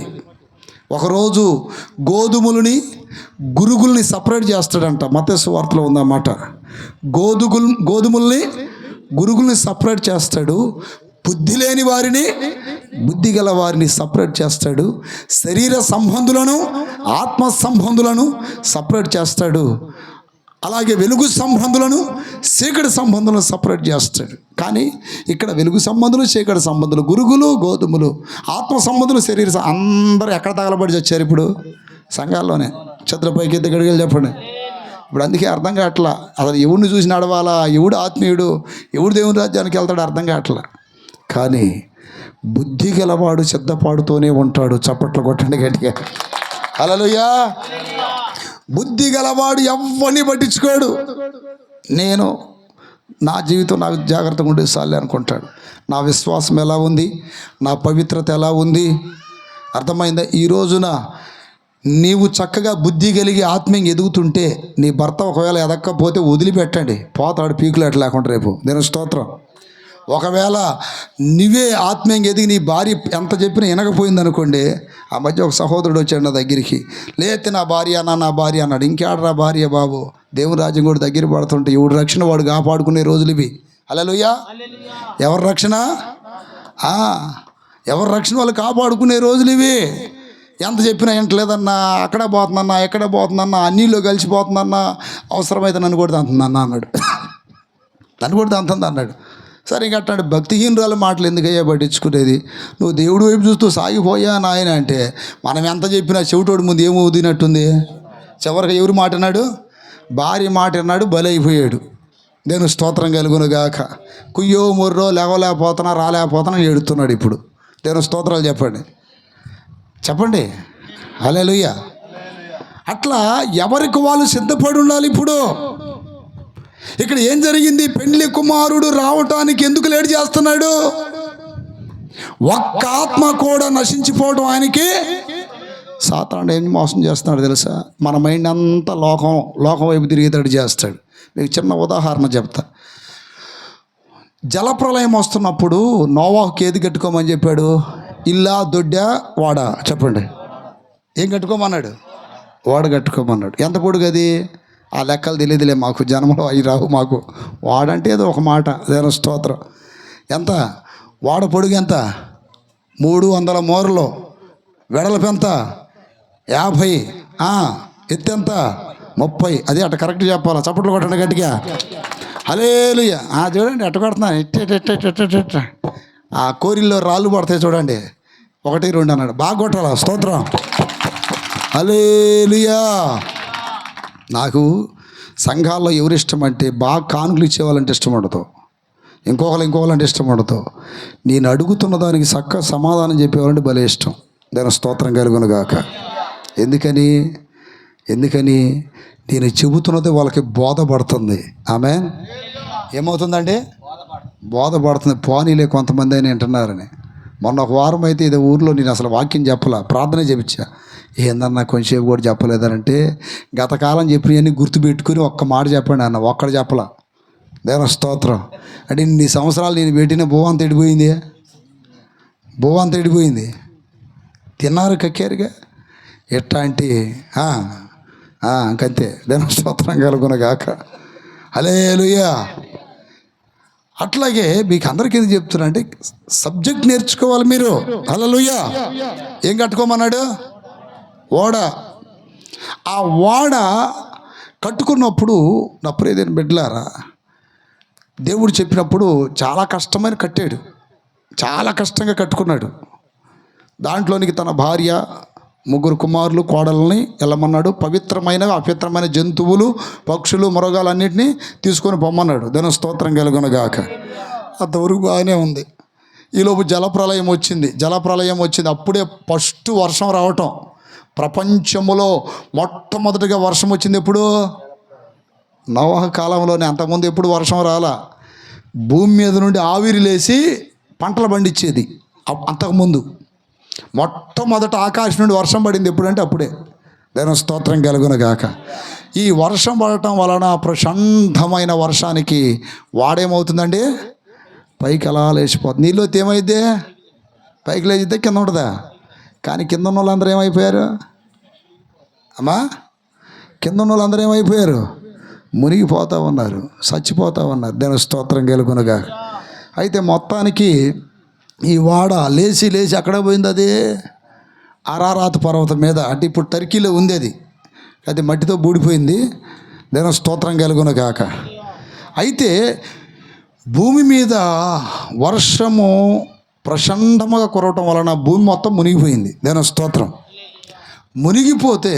ఒకరోజు గురుగుల్ని సపరేట్ చేస్తాడంట. మత్తయి సువార్తలో ఉందన్నమాట. గోధుమల్ని గురుగుల్ని సపరేట్ చేస్తాడు. బుద్ధి లేని వారిని, బుద్ధి గల వారిని సపరేట్ చేస్తాడు. శరీర సంబంధులను, ఆత్మ సంబంధులను సపరేట్ చేస్తాడు. అలాగే వెలుగు సంబంధులను, చీకటి సంబంధులను సపరేట్ చేస్తాడు. కానీ ఇక్కడ వెలుగు సంబంధులు, చీకటి సంబంధులు, గురుగులు, గోధుమలు, ఆత్మ సంబంధులు, శరీర అందరూ ఎక్కడ తగలబడి వచ్చారు? ఇప్పుడు సంఘాల్లోనే. చతురపైకి ఎత్తి గడిగలు చెప్పండి. ఇప్పుడు అందుకే అర్థం కావట్లా. అసలు ఎవరిని చూసి నడవాలా, ఎవడు ఆత్మీయుడు, ఎవడు దేవుని రాజ్యానికి వెళ్తాడు అర్థం కావట్లా. కానీ బుద్ధి గలవాడు సిద్ధపాడుతూనే ఉంటాడు. చప్పట్లు కొట్టండి గట్టిగా. హల్లెలూయా. బుద్ధి గలవాడు ఎవ్వరిని పట్టించుకోడు. నేను నా జీవితం నాకు జాగ్రత్తగా ఉండే చాలే అనుకుంటాడు. నా విశ్వాసం ఎలా ఉంది, నా పవిత్రత ఎలా ఉంది, అర్థమైందా? ఈ రోజున నీవు చక్కగా బుద్ధి కలిగి ఆత్మీయంగా ఎదుగుతుంటే నీ భర్త ఒకవేళ ఎదక్కపోతే వదిలిపెట్టండి, పోతాడు పీకులాట లేకుండా రేపు. దీని స్తోత్రం. ఒకవేళ నువ్వే ఆత్మీయంగా ఎదిగి నీ భార్య ఎంత చెప్పినా వినకపోయింది అనుకోండి, ఆ మధ్య ఒక సహోదరుడు వచ్చాడు నా దగ్గరికి, లేతే నా భార్య నా భార్య అన్నాడు. ఇంకేడరా భార్య బాబు, దేవుని రాజ్యం కూడా దగ్గర పడుతుంటే ఎవడు రక్షణ వాడు కాపాడుకునే రోజులు ఇవి. హల్లెలూయా. ఎవరి రక్షణ? ఎవరి రక్షణ వాళ్ళు కాపాడుకునే రోజులు ఇవి. ఎంత చెప్పినా వింటలేదన్నా, అక్కడ పోతుందన్నా, ఎక్కడ పోతుందన్నా, అన్నిలో కలిసిపోతుందన్నా, అవసరమైతే నన్ను కూడా తంతుందన్నా అన్నాడు. నన్ను కూడా తంతుంది అన్నాడు. సరే ఇంక అట్లాంటి భక్తిహీనురాలు మాటలు ఎందుకయ్యా పట్టించుకునేది? నువ్వు దేవుడి వైపు చూస్తూ సాగిపోయా నాయన అంటే, మనం ఎంత చెప్పినా చెవిటోడి ముందు ఏమో ఊదినట్టుంది. చివరికి ఎవరు మాట అన్నాడు? భార్య మాట అన్నాడు, బలైపోయాడు. నేను స్తోత్రం కలుగునుగాక. కుయ్యో ముర్రో లేవలేకపోతున్నా, రాలేకపోతున్నా ఏడుతున్నాడు ఇప్పుడు. నేను స్తోత్రాలు చెప్పండి, చెప్పండి. హల్లెలూయా. అట్లా ఎవరికి వాళ్ళు సిద్ధపడి ఉండాలి. ఇప్పుడు ఇక్కడ ఏం జరిగింది? పెండ్లి కుమారుడు రావటానికి ఎందుకు లేట్ చేస్తున్నాడు? ఒక్క ఆత్మ కూడా నశించిపోవడం ఆయనకి సాతానుడు ఏం మోసం చేస్తున్నాడు తెలుసా? మన మైండ్ అంతా లోకం వైపు తిరిగేటట్టు చేస్తాడు. మీకు చిన్న ఉదాహరణ చెప్తా. జలప్రలయం వస్తున్నప్పుడు నోవాహుకి ఏది కట్టుకోమని చెప్పాడు? ఇల్లా, దొడ్డా, వాడ? చెప్పండి. ఏం కట్టుకోమన్నాడు? వాడ కట్టుకోమన్నాడు. ఎంత పొడుగు అది? ఆ లెక్కలు తెలియదులే మాకు, జన్మలో అవి రావు మాకు. వాడంటే ఏదో ఒక మాట. దేవుని స్తోత్రం. ఎంత వాడ పొడుగు? ఎంత? 300 మూరలు. వెడల్పు ఎంత? 50. ఎత్తెంత? 30. అది అట్ట కరెక్ట్ చెప్పాలా? చప్పట్లు కొట్టండి గట్టిగా. హల్లెలూయా. చూడండి ఎట్ట కొడుతున్నా, ఇట్ట ఆ కోరిల్లో రాళ్ళు పడతాయి చూడండి. 1, 2 అన్నాడు. బాగా కొట్టాలా? స్తోత్రం. హల్లెలూయా. నాకు సంఘాల్లో ఎవరు ఇష్టం అంటే, బాగా కానుకలు ఇచ్చేవాళ్ళంటే ఇష్టం ఉండదు, ఇంకొకళ్ళంటే ఇష్టం ఉండదు. నేను అడుగుతున్న దానికి చక్క సమాధానం చెప్పేవాళ్ళంటే భలే ఇష్టం. దాని స్తోత్రం కలుగునుగాక. ఎందుకని నేను చెబుతున్నది వాళ్ళకి బోధపడుతుంది. ఆమేన్. ఏమవుతుందండి? బోధపడుతుంది. పోనీలే కొంతమంది అయినా వింటున్నారని. మొన్న ఒక వారం అయితే ఇదే ఊర్లో నేను అసలు వాక్యం చెప్పలా, ప్రార్థన చెప్పించా. ఏందన్నా కొంచెంసేపు కూడా చెప్పలేదనంటే, గత కాలం చెప్పినవన్నీ గుర్తుపెట్టుకుని ఒక్క మాట చెప్పండి అన్న. ఒక్కడు చెప్పలా. దేవుని స్తోత్రం. అంటే ఇన్ని సంవత్సరాలు నేను పెట్టిన బువ్వంత ఎడిపోయింది. తిన్నారు, కక్కారుగా. ఎట్లాంటి ఇంకంతే. దేవుని స్తోత్రం కలుగునుగాక. హల్లెలూయా. అట్లాగే మీకు అందరికీ ఎందుకు చెప్తున్నా అంటే, సబ్జెక్ట్ నేర్చుకోవాలి మీరు. హల్లెలూయా. ఏం కట్టుకోమన్నాడు? ఓడ. ఆ ఓడ కట్టుకున్నప్పుడు నా ప్రియమైన బిడ్డలారా, దేవుడు చెప్పినప్పుడు చాలా కష్టమైన కట్టాడు. చాలా కష్టంగా కట్టుకున్నాడు. దాంట్లోనికి తన భార్య, 3 కుమారులు, కోడల్ని వెళ్ళమన్నాడు. పవిత్రమైన అపవిత్రమైన జంతువులు, పక్షులు, మృగాలన్నింటినీ తీసుకొని పొమ్మన్నాడు. దాని స్తోత్రం కలుగునుగాక. అంతవరకు బాగానే ఉంది. ఈలోపు జలప్రలయం వచ్చింది. అప్పుడే ఫస్ట్ వర్షం రావటం. ప్రపంచంలో మొట్టమొదటిగా వర్షం వచ్చింది ఎప్పుడు? నోవహు కాలంలోనే. అంతకుముందు ఎప్పుడు వర్షం రాలా. భూమి మీద నుండి ఆవిరి లేసి పంటలు పండించేది. అంతకుముందు మొట్టమొదట ఆకాశం నుండి వర్షం పడింది ఎప్పుడంటే అప్పుడే. దేవుని స్తోత్రం కలుగునుగాక. ఈ వర్షం పడటం వలన ప్రశాంతమైన వర్షానికి వాడేమవుతుందండి? పైకి అలా లేచిపోతుంది. నీళ్ళు ఏమైద్ది? పైకి లేచిద్దే, కింద ఉంటుందా? కానీ కింద ఉన్న వాళ్ళందరూ ఏమైపోయారు అమ్మా? కింద ఉన్న వాళ్ళందరూ ఏమైపోయారు? మునిగిపోతూ ఉన్నారు, చచ్చిపోతూ ఉన్నారు. దేవుని స్తోత్రం కలుగునుగాక. అయితే మొత్తానికి ఈ వాడ లేచి అక్కడ పోయింది. అది అరారాత్ పర్వతం మీద, అంటే ఇప్పుడు టర్కీలో ఉంది. అది మట్టితో బూడిపోయింది. దేవుని స్తోత్రం కలుగునుగాక. అయితే భూమి మీద వర్షము ప్రచండముగా కురవటం వలన భూమి మొత్తం మునిగిపోయింది. దేవుని స్తోత్రం. మునిగిపోతే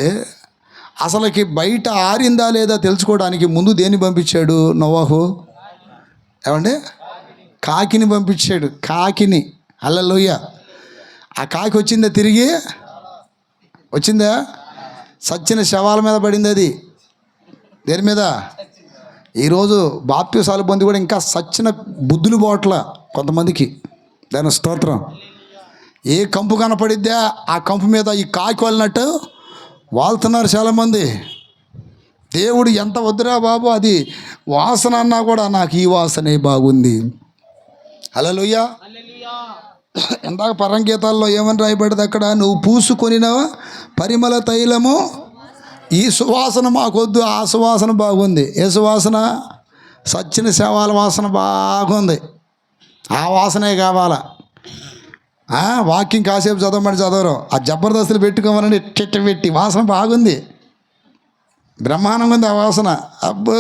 అసలుకి బయట ఆరిందా లేదా తెలుసుకోవడానికి ముందు దేన్ని పంపించాడు నోవాహు? ఏమండి? కాకిని పంపించాడు. కాకిని. హల్లెలూయా. ఆ కాకి వచ్చిందా? తిరిగి వచ్చిందా? సచ్చిన శవాల మీద పడింది. అది దేని మీద? ఈరోజు బాప్తిసాలు పొంది కూడా ఇంకా సచ్చిన బుద్ధులు పోవట్ల కొంతమందికి. దాని స్తోత్రం. ఏ కంపు కనపడిద్దా ఆ కంపు మీద ఈ కాకి వాళ్ళినట్టు వాళ్తున్నారు చాలామంది. దేవుడు ఎంత వద్దురా బాబు, అది వాసన అన్నా కూడా నాకు ఈ వాసనే బాగుంది, హల్లెలూయా. ఇందాక పరంగీతాల్లో ఏమని రాయబడ్డది అక్కడ? నువ్వు పూసుకొనిన పరిమళ తైలము, ఈ సువాసన మాకొద్దు, ఆ సువాసన బాగుంది. ఏ సువాసన? సచ్చిన శవాల వాసన బాగుంది, ఆ వాసనే కావాలా. వాకింగ్ కాసేపు చదవమని చదవరు, ఆ జబర్దస్తులు పెట్టుకోమని చెట్టు పెట్టి వాసన బాగుంది, బ్రహ్మాండంగా ఉంది ఆ వాసన. అబ్బో,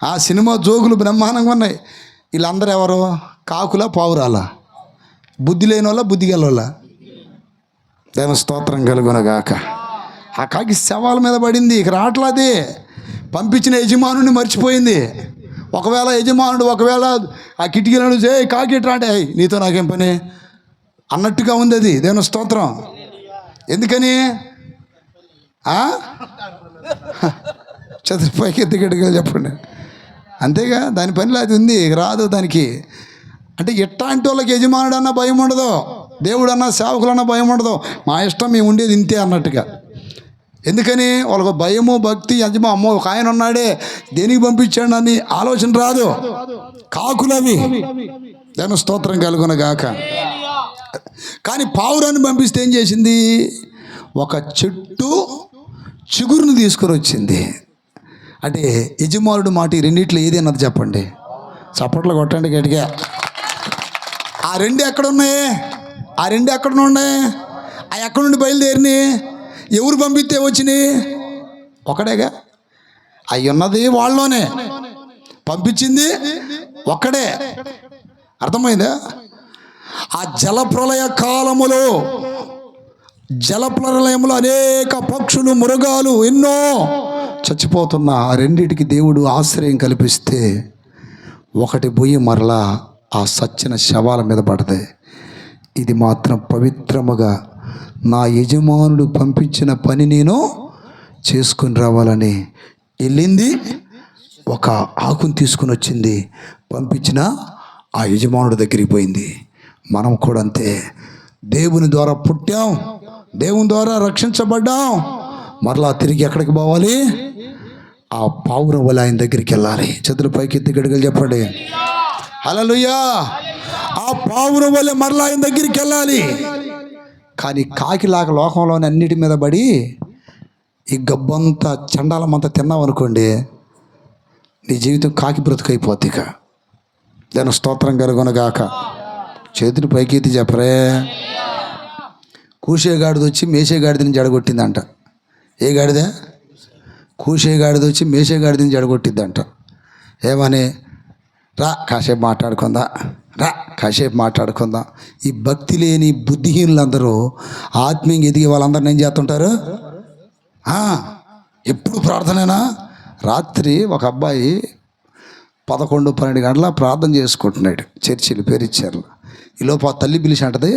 ఆ సినిమా జోకులు బ్రహ్మాండంగా ఉన్నాయి. వీళ్ళందరూ ఎవరు? కాకుల పావురాల? బుద్ధి లేని వాళ్ళ, బుద్ధి గల వాళ్ళ? దేవ స్తోత్రం కలుగునగాక. ఆ కాకి శవాల మీద పడింది, ఇక రావట్లేదే. పంపించిన యజమానుని మర్చిపోయింది. ఒకవేళ యజమానుడు ఆ కిటికీలను కాకి ఎట్రా అంటే నీతో నాకేం పని అన్నట్టుగా ఉంది అది. దేవుని స్తోత్రం. ఎందుకని? చతుర్పైకి ఎత్తుకెట్టుగా చెప్పండి. అంతేగా, దాని పనిలో అది ఉంది, రాదు దానికి. అంటే ఎట్లాంటి వాళ్ళకి యజమానుడు అన్న భయం ఉండదు, దేవుడు అన్న సేవకులన్నా భయం ఉండదు. మా ఇష్టం, మేము ఉండేది ఇంతే అన్నట్టుగా. ఎందుకని? వాళ్ళకు భయము, భక్తి, యజమా అమ్మో ఒక ఆయన ఉన్నాడే, దేనికి పంపించాడు అని ఆలోచన రాదు. కాకులవి. దాని స్తోత్రం కలుగునగాక. కానీ పావురాన్ని పంపిస్తే ఏం చేసింది? ఒక చెట్టు చిగురును తీసుకొని వచ్చింది. అంటే యజమానుడు మాట ఈ రెండిట్లో ఏది అన్నది చెప్పండి. చప్పట్లు కొట్టండి గట్టిగా. ఆ రెండు ఎక్కడున్నాయి? ఆ ఎక్కడి నుండి బయలుదేరినాయి? ఎవరు పంపిస్తే వచ్చినాయి? ఒకడేగా. అవి ఉన్నది వాళ్ళలోనే, పంపించింది ఒక్కడే. అర్థమైందా? ఆ జలప్రలయంలో అనేక పక్షులు, మృగాలు ఎన్నో చచ్చిపోతున్నా ఆ రెండిటికి దేవుడు ఆశ్రయం కల్పిస్తే ఒకటి పోయి మరలా ఆ సచ్చిన శవాల మీద పడతాయి. ఇది మాత్రం పవిత్రముగా నా యజమానుడు పంపించిన పని నేను చేసుకొని రావాలని వెళ్ళింది. ఒక ఆకుని తీసుకుని వచ్చింది, పంపించిన ఆ యజమానుడి దగ్గరికి పోయింది. మనం కూడా అంతే. దేవుని ద్వారా పుట్టాం, దేవుని ద్వారా రక్షించబడ్డాం. మరలా తిరిగి ఎక్కడికి పోవాలి? ఆ పావురం వల్ల ఆయన దగ్గరికి వెళ్ళాలి. చేతులు పైకి ఎత్తి గడిగలు చెప్పండి. హల్లెలూయా. ఆ పావురం వల్ల మరలా ఆయన దగ్గరికి వెళ్ళాలి. కానీ కాకిలాగా లోకంలోని అన్నిటి మీద పడి ఈ గబ్బంతా చండాలమంతా తిన్నావు అనుకోండి, నీ జీవితం కాకి బ్రతుకైపోద్ది. ఇక దాని స్తోత్రం కలుగునగాక. చేతులు పైకి ఎత్తి చెప్పరే. కూషేగాడిది వచ్చి మేషేగాడిదని జడగొట్టిందంట. ఏ గాడిద? కూషేగాడిది వచ్చి మేషేగాడిదని జడగొట్టిద్దంట. ఏమని? కాసేపు మాట్లాడుకుందాం. ఈ భక్తి లేని బుద్ధిహీనులందరూ, ఆత్మీయంగా ఎదిగే వాళ్ళందరినీ ఏం చేస్తుంటారు? ఎప్పుడు ప్రార్థనేనా? రాత్రి ఒక అబ్బాయి 11-12 గంటల ప్రార్థన చేసుకుంటున్నాడు చర్చిలు, పేరిచ్చారు. ఈలోపు ఆ తల్లి పిలిచి అంటది,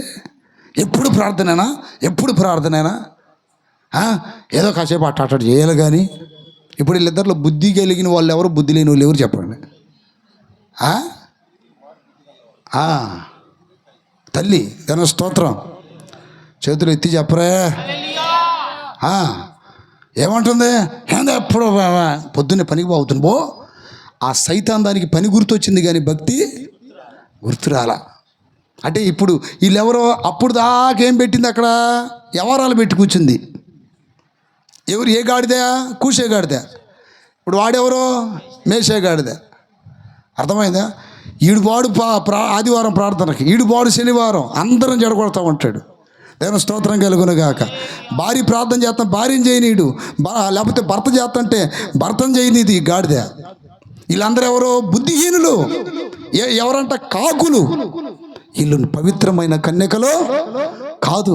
ఎప్పుడు ప్రార్థనేనా? ఏదో కాసేపు అట్ట చేయాలి. కానీ ఇప్పుడు వీళ్ళిద్దరిలో బుద్ధి కలిగిన వాళ్ళు ఎవరు, బుద్ధి లేని వాళ్ళు ఎవరు చెప్పండి? తల్లి. దాని స్తోత్రం. చేతులు ఎత్తి చెప్పరే. ఏమంటుంది? ఎప్పుడు పొద్దున్నే పనికి పోతుంది బో. ఆ సైతాన్ దానికి పని గుర్తొచ్చింది కానీ భక్తి గుర్తు రాలా. అంటే ఇప్పుడు వీళ్ళెవరో అప్పుడు దాకేం పెట్టింది అక్కడ? వ్యవహారాలు పెట్టి కూర్చుంది. ఎవరు? ఏ గాడిదా? కూసే గాడిదా. ఇప్పుడు వాడెవరో? మేషే గాడిదా. అర్థమైందా? ఈడుబాడు ఆదివారం ప్రార్థనకి, ఈడుబాడు శనివారం, అందరం జడగొడతా ఉంటాడు. దేవుని స్తోత్రం కలుగునగాక. భార్య ప్రార్థన చేస్తాం, భార్యను చేయనీడు. లేకపోతే భర్త చేస్తుంటే భర్తను చేయనీది గాడిద. వీళ్ళందరూ ఎవరో? బుద్ధిహీనులు. ఎవరంట? కాకులు. వీళ్ళు పవిత్రమైన కన్యకలు కాదు.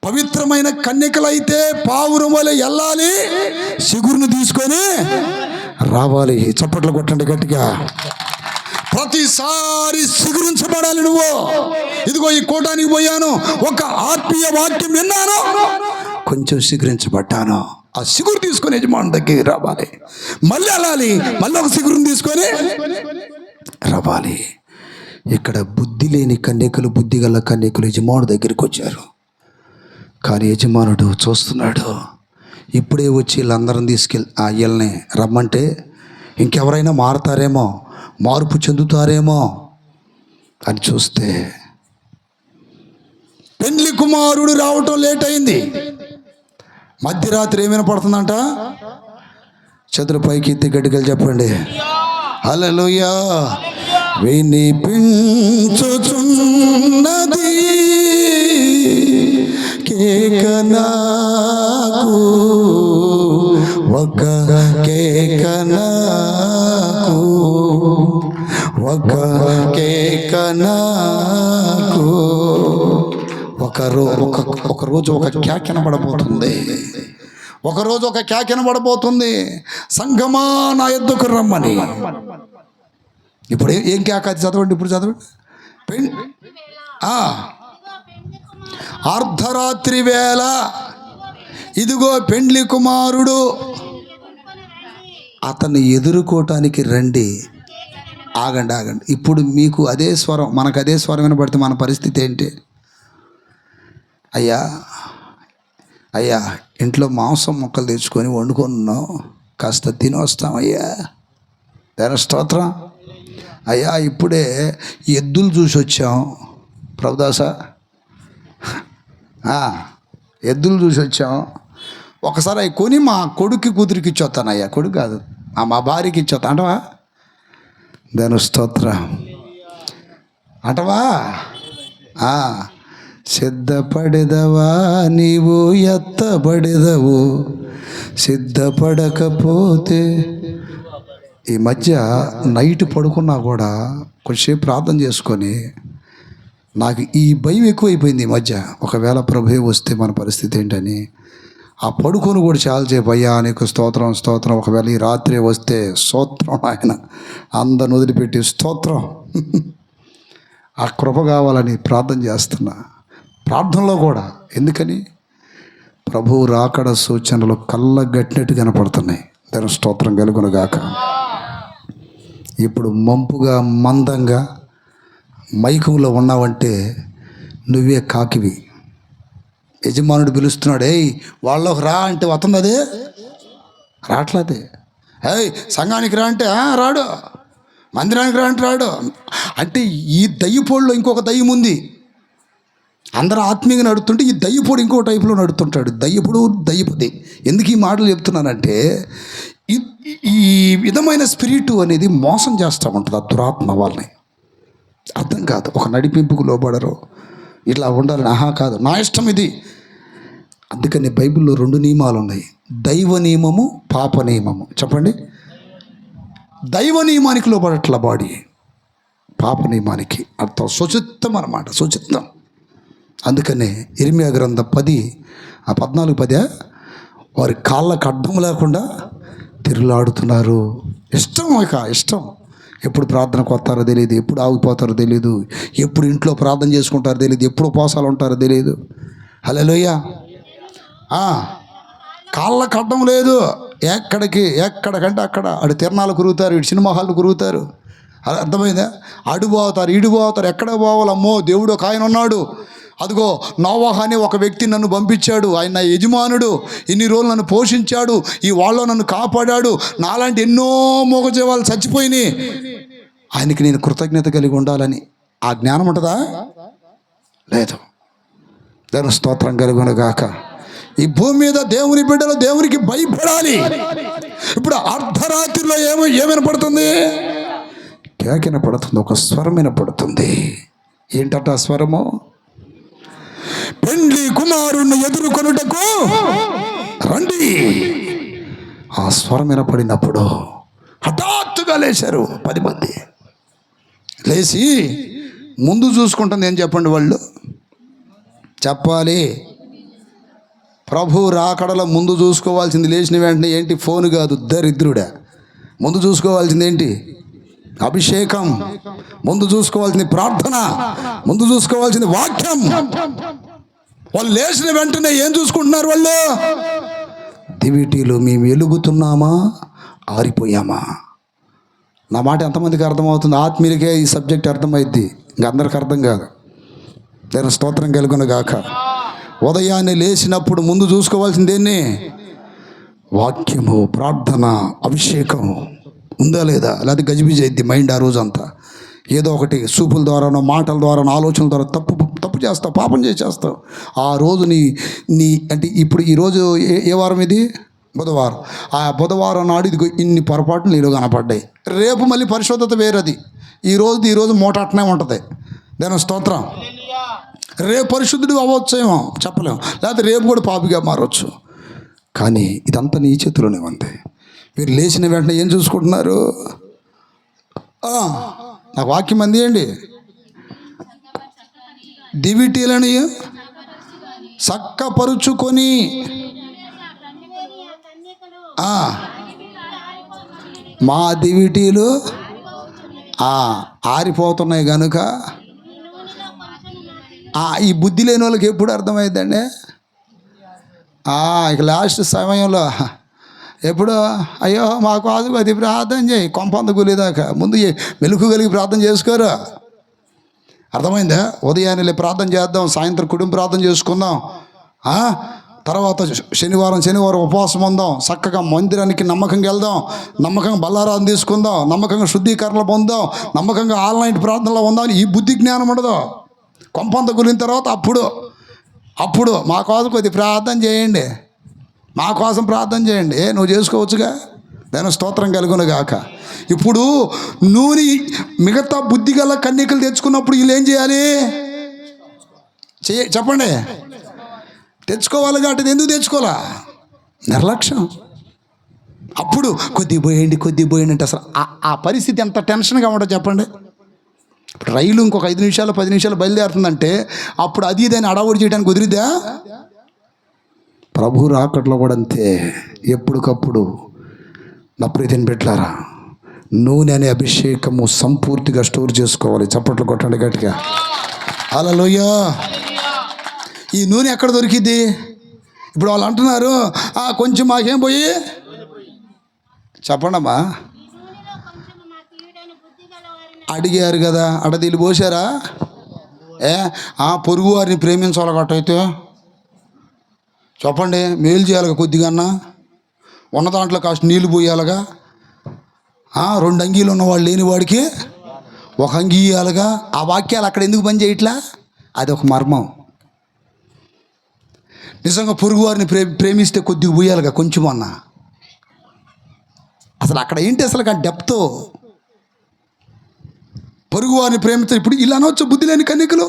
పవిత్రమైన కన్యకలైతే పావురం వలె వెళ్ళాలి, సిగురును తీసుకొని రావాలి. చప్పట్లు కొట్టండి గట్టిగా. ప్రతిసారి సిగురించబడాలి నువ్వు. ఇదిగో ఈ కూటానికి పోయాను, ఒక ఆత్మీయ వాక్యం విన్నాను, కొంచెం సిగురించబడ్డాను. ఆ సిగురు తీసుకొని యజమాని దగ్గరికి రావాలి. మళ్ళీ వెళ్ళాలి, మళ్ళీ ఒక సిగురుని తీసుకొని రావాలి. ఇక్కడ బుద్ధి లేని కన్యకలు, బుద్ధి గల కన్యకలు యజమానుడి దగ్గరికి వచ్చారు. కానీ యజమానుడు చూస్తున్నాడు. ఇప్పుడే వచ్చి వీళ్ళందరం వీళ్ళని రమ్మంటే ఇంకెవరైనా మారుతారేమో, మార్పు చెందుతారేమో. అని చూస్తే పెండ్లి కుమారుడు రావటం లేట్ అయింది. మధ్యరాత్రి ఏమైనా పడుతుందంట. చేతుల పైకి ఎత్తి గట్టిగా చెప్పండి హల్లెలూయా. వినిపించుచున్నది కేక నాకు, ఒక కేక నాకు, ఒక కేక నాకు. ఒకరోజు ఒక కేక వినబడబోతుంది. ఒకరోజు ఒక కేక వినబడబోతుంది. సంగమా నా యొద్దకు రమ్మని. ఇప్పుడు ఏం కేక అది చదవండి, ఇప్పుడు చదవండి. అర్ధరాత్రి వేళ ఇదిగో పెండ్లి కుమారుడు, అతన్ని ఎదుర్కోవటానికి రండి. ఆగండి ఆగండి. ఇప్పుడు మీకు అదే స్వరం, మనకు అదే స్వరం వినబడితే మన పరిస్థితి ఏంటి? అయ్యా అయ్యా ఇంట్లో మాంసం ముక్కలు తెచ్చుకొని వండుకున్నాం, కాస్త తిని వస్తామయ్యా. దాని స్తోత్రం. అయ్యా ఇప్పుడే ఎద్దులు చూసి వచ్చాం ప్రభుదాస, ఎద్దులు చూసి వచ్చాం. ఒకసారి అవి కొని మా కొడుక్కి కూతురికి ఇచ్చొస్తాను. అయ్యా కొడుకు కాదు, మా భార్యకి ఇచ్చొస్తా అంటవా? దాని స్తోత్రం అంటవా? సిద్ధపడెదవా నీవు ఎత్తబడెదవు, సిద్ధపడకపోతే. ఈ మధ్య నైట్ పడుకున్నా కూడా కొంచెంసేపు ప్రార్థన చేసుకొని నాకు ఈ భయం ఎక్కువైపోయింది ఈ మధ్య. ఒకవేళ ప్రభువే వస్తే మన పరిస్థితి ఏంటని ఆ పడుకొని కూడా చాలాసేపు అయ్యా నీకు స్తోత్రం స్తోత్రం. ఒకవేళ ఈ రాత్రి వస్తే స్తోత్రం, ఆయన అందరిని వదిలిపెట్టి స్తోత్రం. ఆ కృప కావాలని ప్రార్థన చేస్తున్నా. ప్రార్థనలో కూడా ఎందుకని ప్రభువు రాకడ సూచనలు కళ్ళగట్టినట్టు కనపడుతున్నాయి. దాని స్తోత్రం కలుగునుగాక. ఇప్పుడు మంపుగా మందంగా మైకంలో ఉన్నావంటే నువ్వే కాకివి. యజమానుడు పిలుస్తున్నాడు, ఏయ్ వాళ్ళకి రా అంటే వస్తుంది, అదే రావట్లేదే. ఏయ్ సంఘానికి రా అంటే రాడు, మందిరానికి రా అంటే రాడు. అంటే ఈ దయ్యపోడులో ఇంకొక దయ్యం ఉంది. అందరూ ఆత్మీయంగా నడుస్తుంటే ఈ దయ్యపోడు ఇంకో టైపులో నడుతుంటాడు. దయ్యపుడు దయ్యపుది. ఎందుకు ఈ మాటలు చెప్తున్నానంటే ఈ విధమైన స్పిరిట్ అనేది మోసం చేస్తూ ఉంటుంది. ఆ దురాత్మ వాళ్ళని అర్థం కాదు, ఒక నడిపింపుకు లోబడరు. ఇట్లా ఉండాలని కాదు, నా ఇష్టం ఇది. అందుకని బైబిల్లో 2 నియమాలు ఉన్నాయి, దైవ నియమము, పాప నియమము. చెప్పండి. దైవ నియమానికి లోబడట్ల బాడీ, పాప నియమానికి అర్థం సుచిత్తం అన్నమాట, సుచిత్తం. అందుకనే ఇర్మియా గ్రంథం 14:10 వారి కాళ్ళకు అడ్డం లేకుండా తిరుగులాడుతున్నారు. ఇష్టం, ఇష్టం. ఎప్పుడు ప్రార్థనకు వస్తారో తెలియదు, ఎప్పుడు ఆగిపోతారో తెలియదు, ఎప్పుడు ఇంట్లో ప్రార్థన చేసుకుంటారో తెలియదు, ఎప్పుడు ఉపవాసాలు ఉంటారో తెలియదు. హల్లెలూయా. కాళ్ళకు అడ్డం లేదు. ఎక్కడికంటే అక్కడ అటు తిరణాలు కురుగుతారు, ఇటు సినిమా హాళ్ళు కురుగుతారు. అర్థమైందా? అడు పోతారు, ఇడు పోతారు. ఎక్కడ పోవాలమ్మో, దేవుడు ఒక ఆయన ఉన్నాడు. అదిగో నోవాహు అనే ఒక వ్యక్తి నన్ను పంపించాడు, ఆయన నా యజమానుడు, ఇన్ని రోజులు నన్ను పోషించాడు, ఈ వాళ్ళలో నన్ను కాపాడాడు, నాలాంటి ఎన్నో మూగజీవాలు చచ్చిపోయినాయి, ఆయనకి నేను కృతజ్ఞత కలిగి ఉండాలని. ఆ జ్ఞానం ఉంటుందా? లేదు. దాని స్తోత్రం కలుగునుగాక. ఈ భూమి మీద దేవుని బిడ్డలు దేవునికి భయపడాలి. ఇప్పుడు అర్ధరాత్రిలో ఏమైనా పడుతుంది? కేకిన పడుతుంది, ఒక స్వరమైన పడుతుంది. ఏంటట ఆ స్వరము? పెండ్లి కుమారుణ్ణి ఎదుర్కొనుటకు రండి. ఆ స్వరం వినపడినప్పుడు హఠాత్తుగా లేచారు 10 మంది. లేచి ముందు చూసుకుంటుంది ఏం చెప్పండి వాళ్ళు చెప్పాలి. ప్రభు రాకడలో ముందు చూసుకోవాల్సింది లేచిన వెంటనే ఏంటి? ఫోన్ కాదు, దరిద్రుడా. ముందు చూసుకోవాల్సింది ఏంటి? అభిషేకం. ముందు చూసుకోవాల్సింది ప్రార్థన. ముందు చూసుకోవాల్సింది వాక్యం. వాళ్ళు లేచిన వెంటనే ఏం చూసుకుంటున్నారు? వాళ్ళు దివిటీలో మేము వెలుగుతున్నామా, ఆరిపోయామా? నా మాట ఎంతమందికి అర్థమవుతుంది? ఆత్మీయులకే ఈ సబ్జెక్ట్ అర్థమైద్ది, ఇంకా అందరికి అర్థం కాదు. దాని స్తోత్రం కలుగునుగాక. ఉదయాన్నే లేచినప్పుడు ముందు చూసుకోవాల్సింది ఏంటి? వాక్యము, ప్రార్థన, అభిషేకం ఉందా లేదా? లేకపోతే గజిబిజి అయింది మైండ్ ఆ రోజంతా. ఏదో ఒకటి చూపుల ద్వారానో మాటల ద్వారానో ఆలోచనల ద్వారా తప్పు చేస్తావు, పాపం చేసేస్తావు. ఆ రోజు నీ అంటే ఇప్పుడు ఈరోజు ఏ వారం ఇది? బుధవారం. ఆ బుధవారం నాడు ఇదిగో ఇన్ని పొరపాట్లు నీలో కనపడ్డాయి. రేపు మళ్ళీ పరిశుద్ధత వేరది. ఈరోజు మూట అట్టనే ఉంటుంది. దాని స్తోత్రం. రేపు పరిశుద్ధుడు అవ్వచ్చేమో చెప్పలేము, లేకపోతే రేపు కూడా పాపిగా మారవచ్చు. కానీ ఇదంతా నీ చేతిలోనే ఉంది. మీరు లేచిన వెంటనే ఏం చూసుకుంటున్నారు? నాకు వాక్యం అందియండి. దివిటీలని చక్కపరుచుకొని మా దివిటీలు ఆరిపోతున్నాయి కనుక ఈ బుద్ధి లేని వాళ్ళకి ఎప్పుడు అర్థమైందండి? ఇక లాస్ట్ సమయంలో ఎప్పుడు అయ్యో మాకు అది ప్రార్థన చేయి, కొంపంత గులేదాకా ముందు మెలుకు కలిగి ప్రార్థన చేసుకోరు. అర్థమైందా? ఉదయాన్నే ప్రార్థన చేద్దాం, సాయంత్రం కుటుంబ ప్రార్థన చేసుకుందాం, తర్వాత శనివారం ఉపవాసం ఉందాం, చక్కగా మందిరానికి నమ్మకంగా వెళ్దాం, నమ్మకంగా బల్లారాధన తీసుకుందాం, నమ్మకంగా శుద్ధీకరణలు పొందాం, నమ్మకంగా ఆన్లైన్ ప్రార్థనలో ఉందాం. ఈ బుద్ధి జ్ఞానం ఉండదు. కొంపంత గురిన తర్వాత అప్పుడు మా కోసం కొద్ది ప్రార్థన చేయండి, మా కోసం ప్రార్థన చేయండి. నువ్వు చేసుకోవచ్చుగా. దాని స్తోత్రం కలుగునుగాక. ఇప్పుడు నూనె మిగతా బుద్ధి గల కన్యకలు తెచ్చుకున్నప్పుడు వీళ్ళు ఏం చేయాలి? చెప్పండి. తెచ్చుకోవాలి కాబట్టి ఎందుకు తెచ్చుకోవాలా? నిర్లక్ష్యం. అప్పుడు కొద్ది పోయండి అంటే అసలు ఆ పరిస్థితి ఎంత టెన్షన్గా ఉండదు చెప్పండి. రైలు ఇంకొక 5 నిమిషాలు 10 నిమిషాలు బయలుదేరుతుందంటే అప్పుడు అది ఇదని అడావుడి చేయడానికి కుదిరిద్దా? ప్రభు రాకట్లో కూడా అంతే. ఎప్పటికప్పుడు నా ప్రీతిని పెట్టారా, నూనె అనే అభిషేకము సంపూర్తిగా స్టోర్ చేసుకోవాలి. చప్పట్లు కొట్టండి గట్టిగా. హల్లెలూయా. ఈ నూనె ఎక్కడ దొరికిద్ది? ఇప్పుడు వాళ్ళు అంటున్నారు కొంచెం మాకేం పోయి చెప్పండమ్మా. అడిగారు కదా, అడదీలు పోసారా? పొరుగు వారిని ప్రేమించాలి గట్టయితే చెప్పండి. మేలు చేయాలిగా, కొద్దిగా ఉన్న దాంట్లో కాస్త నీళ్ళు పోయాలిగా. 2 అంగీలు ఉన్నవాడు లేనివాడికి 1 అంగీ ఇవ్వాలిగా. ఆ వాక్యాలు అక్కడ ఎందుకు పని చేయట్లా? అది ఒక మర్మం. నిజంగా పొరుగు వారిని ప్రేమిస్తే కొద్దిగా పోయాలిగా, కొంచెం అన్నా. అసలు అక్కడ ఏంటి అసలు డెప్త్? పొరుగు వారిని ప్రేమిస్తే ఇప్పుడు ఇలా అనవచ్చు బుద్ధి లేని కన్యకలు.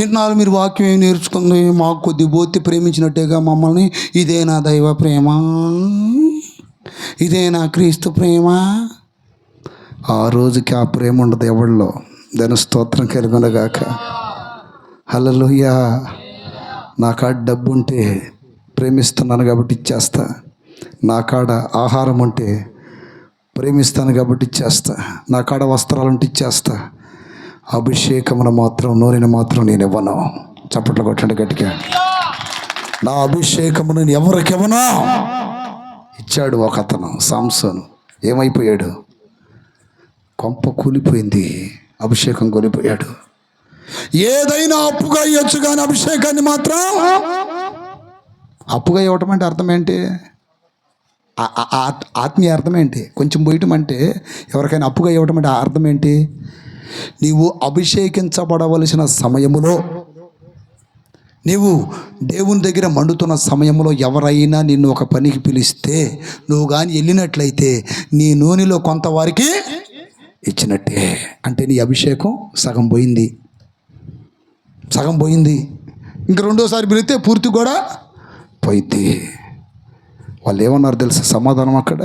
ఇంటున్నారు మీరు వాక్యం ఏమి నేర్చుకుంది, మాకు కొద్ది బోతి ప్రేమించినట్టేగా మమ్మల్ని. ఇదేనా దైవ ప్రేమ? ఇదేనా క్రీస్తు ప్రేమ? ఆ రోజుకి ఆ ప్రేమ ఉండదు ఎవరిలో. దాని స్తోత్రం కలుగునగాక. హల్లెలూయా. నా కాడ డబ్బు ఉంటే ప్రేమిస్తున్నాను కాబట్టి ఇచ్చేస్తా, నా కాడ ఆహారం ఉంటే ప్రేమిస్తాను కాబట్టి ఇచ్చేస్తా, నా కాడ వస్త్రాలు ఉంటే ఇచ్చేస్తా. అభిషేకమును మాత్రం, నూనెను మాత్రం నేను ఇవ్వను. చప్పట్లు కొట్టండి గట్టిగా. నా అభిషేకము నేను ఎవరికి ఇవ్వను. ఇచ్చాడు ఒక అతను, సంసోను. ఏమైపోయాడు? కొంప కూలిపోయింది, అభిషేకం కూలిపోయాడు. ఏదైనా అప్పుగా ఇవ్వచ్చు కానీ అభిషేకాన్ని మాత్రం అప్పుగా ఇవ్వటం అంటే అర్థం ఏంటి? ఆత్మీయ అర్థం ఏంటి? కొంచెం పోయటం అంటే, ఎవరికైనా అప్పుగా ఇవ్వటం అంటే అర్థం ఏంటి? నీవు అభిషేకించబడవలసిన సమయములో, నీవు దేవుని దగ్గర మండుతున్న సమయంలో ఎవరైనా నిన్ను ఒక పనికి పిలిస్తే నువ్వు కానీ వెళ్ళినట్లయితే నీ నూనెలో కొంత వారికి ఇచ్చినట్టే. అంటే నీ అభిషేకం సగం పోయింది. ఇంక రెండోసారి పిలిస్తే పూర్తి కూడా పోయింది. వాళ్ళు ఏమన్నారు తెలుసా సమాధానం అక్కడ?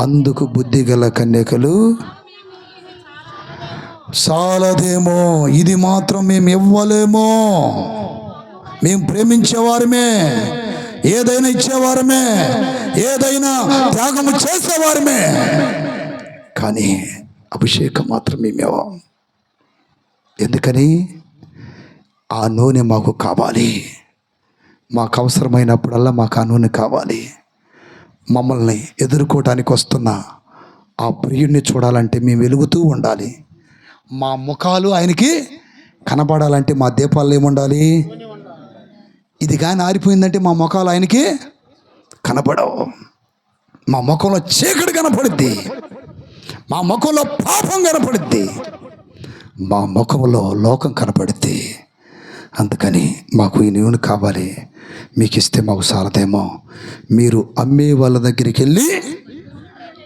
అందుకు బుద్ధి గల కన్యకలు, చాలదేమో, ఇది మాత్రం మేము ఇవ్వలేమో, మేము ప్రేమించేవారమే, ఏదైనా ఇచ్చేవారమే, ఏదైనా త్యాగము చేసేవారమే, కానీ అభిషేకం మాత్రం మేమేవో. ఎందుకని? ఆ నూనె మాకు కావాలి. మాకు అవసరమైనప్పుడల్లా మాకు ఆ నూనె కావాలి. మమ్మల్ని ఎదుర్కోవటానికి వస్తున్న ఆ ప్రియుడిని చూడాలంటే మేము వెలుగుతూ ఉండాలి. మా ముఖాలు ఆయనకి కనబడాలంటే మా దీపాలు ఏముండాలి? ఇది కానీ ఆరిపోయిందంటే మా ముఖాలు ఆయనకి కనపడవు. మా ముఖంలో చీకటి కనపడుద్ది. మా ముఖంలో పాపం కనపడుద్ది, మా ముఖంలో లోకం కనపడుద్ది. అందుకని మాకు ఈ నూనె కావాలి, మీకు ఇస్తే మాకు సాలదేమో, మీరు అమ్మే వాళ్ళ దగ్గరికి వెళ్ళి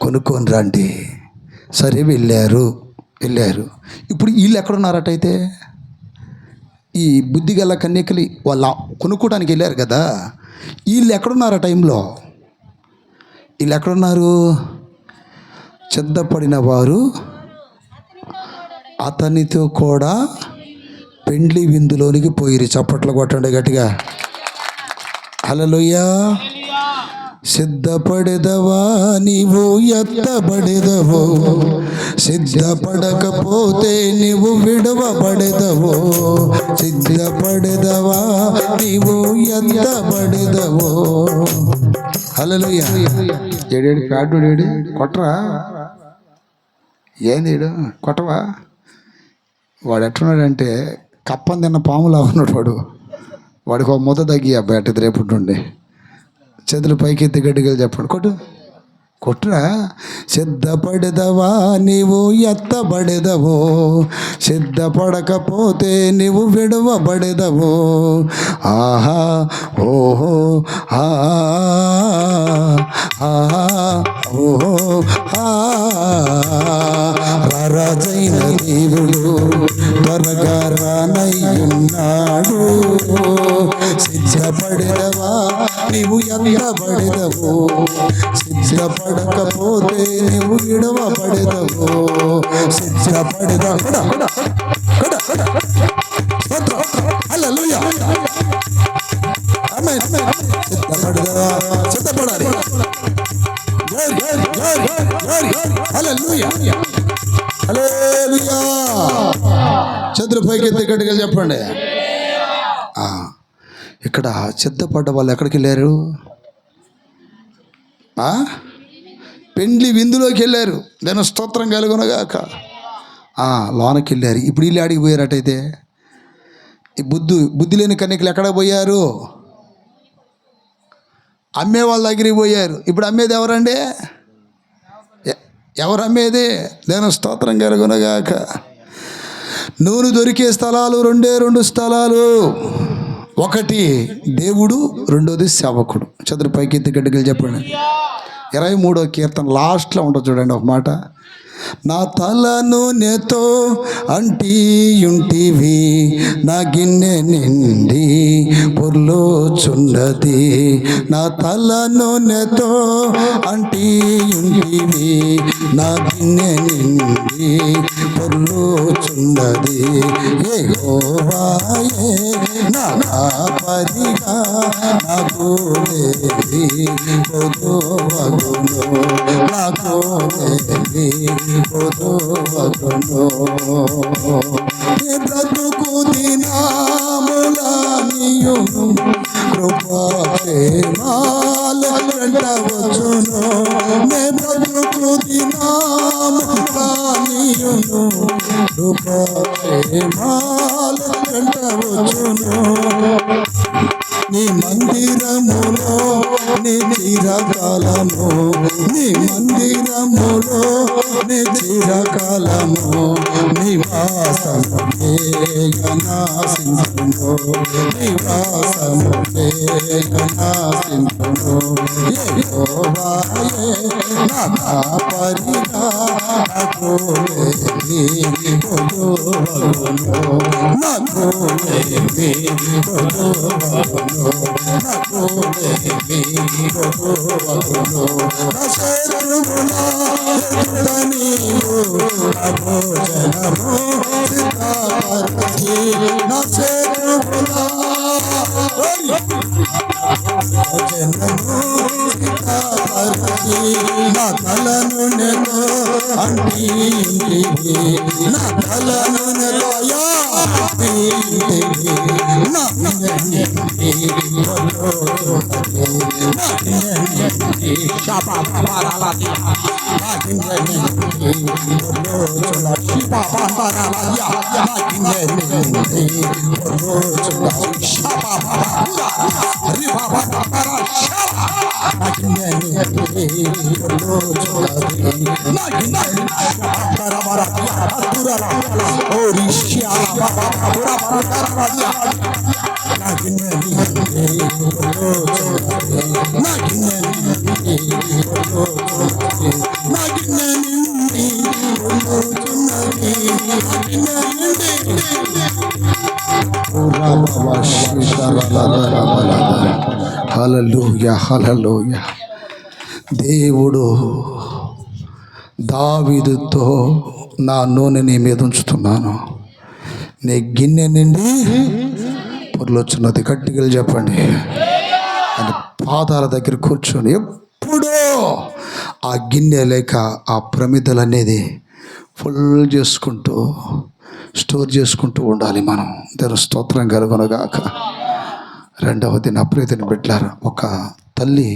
కొనుక్కొని రండి. సరే వెళ్ళారు. ఇప్పుడు వీళ్ళు ఎక్కడున్నారటైతే, ఈ బుద్ధిగల కన్యకలు వాళ్ళ కొనుక్కోవడానికి వెళ్ళారు కదా, వీళ్ళు ఎక్కడున్నారు? ఆ టైంలో వీళ్ళు ఎక్కడున్నారు? సిద్ధపడిన వారు అతనితో కూడా పెండ్లి విందులోనికి పోయిరి. చప్పట్లు కొట్టండి గట్టిగా. హల్లెలూయా. సిద్ధపడెదవా నీవు ఎత్తబడెదవో, సిద్ధపడకపోతే నీవు విడవబడెదవో. సిద్ధపడెదవా నీవు ఎత్తబడెదవో. హల్లెలూయా. ఏడేడు కాడు ఏడు కొట్టరా, ఏంది కొట్టవా? వాడు ఎట్టున్నాడంటే కప్పని తిన్న పాములా ఉన్నాడు. వాడికి ఒక ముద్ద తగ్గి అబ్బాయి అట్ట రేపుంటుండే. చేతులు పైకి ఎత్తి గట్టిగా చెప్పండి, కొట్టురా. సిద్ధపడెదవా నీవు ఎత్తబడెదవో, సిద్ధపడకపోతే నీవు విడవబడెదవో. ఆహా ఓహో ఓహో రాజైన దేవుడు త్వరగా రానయ్యున్నాడు. సిద్ధపడెదవా నీవు ఎత్తబడెదవో, సిద్ధపడకపోతే నీవు విడవబడెదవో. సిద్ధపడెదవా. హల్లెలూయా. ఆమేన్. సిద్ధపడెదవా, సిద్ధపడాలి. హల్లెలూయా. హల్లెలూయా. చేతులు పైకి ఎత్తి గట్టిగా చెప్పండి. ఇక్కడ సిద్ధపడ్డ వాళ్ళు ఎక్కడికి వెళ్ళారు? పెండ్లి విందులోకి వెళ్ళారు. దాని స్తోత్రం కలుగునగాక. లోనకి వెళ్ళారు. ఇప్పుడు వీళ్ళు ఆడికి పోయారటైతే, ఈ బుద్ధి లేని కన్యకలు ఎక్కడ పోయారు? అమ్మే వాళ్ళ దగ్గరికి పోయారు. ఇప్పుడు అమ్మేది ఎవరండి? ఎవరు అమ్మేది? దాని స్తోత్రం కలుగునగాక. నూనె దొరికే స్థలాలు రెండు స్థలాలు. ఒకటి దేవుడు, రెండోది సేవకుడు. చదువు పైకి ఎత్తి గట్టిగా చెప్పండి. 23వ కీర్తన లాస్ట్లో ఉంటుంది చూడండి ఒక మాట. నా తలను నెతో అంటియుంటివి, నా గిన్నె నిండి పొర్లోచున్నది. నా తలను నెతో అంటియుంటివి, నా గిన్నె నిండి పొర్లోచున్నది. యెహోవాయే నా కాపరిగా నాకు లేవి పొదువగును, నాకు లేవి పొదువగును. బ్రతుకు దినములనియును కృపాక్షేమాల వెంట వచ్చును. బ్రతుకు దినములనియును కృపాక్షేమాల వెంట వచ్చును. నీ మందిరములో నీ చిరకాలము, నీ మందిరములో నీ చిరకాలము నివాసము నాశించును, నివాసము నాశించును. యెహోవాయే నా కాపరిగా నాకు లేవి పొదువగును, నాకు లేవి పొదువగును, నాకు లేవి పొదువగును. నా శత్రువుల ఎదుట నీవు నా భోజనము సిద్ధపరచి, నా శత్రువుల భోజనము సిద్ధపరచి, నా తలను నెతో అంటింటివి, నా తలను నెతో అంటింటివి, నా హల్లెలూయా, హల్లెలూయా. దేవుడు దావీదుతో నా నూనె నీ మీద ఉంచుతున్నాను, నీ గిన్నె నిండి పొర్లొచ్చున్నది. గట్టిగా చెప్పండి. అని పాదాల దగ్గర కూర్చొని ఎప్పుడో ఆ గిన్నె లేక ఆ ప్రమిదలు అనేది ఫుల్ చేసుకుంటూ స్టోర్ చేసుకుంటూ ఉండాలి మనం. దేవుని స్తోత్రం కలుగునుగాక. రెండవది, నా ప్రియతని బిడ్డలారా, ఒక తల్లి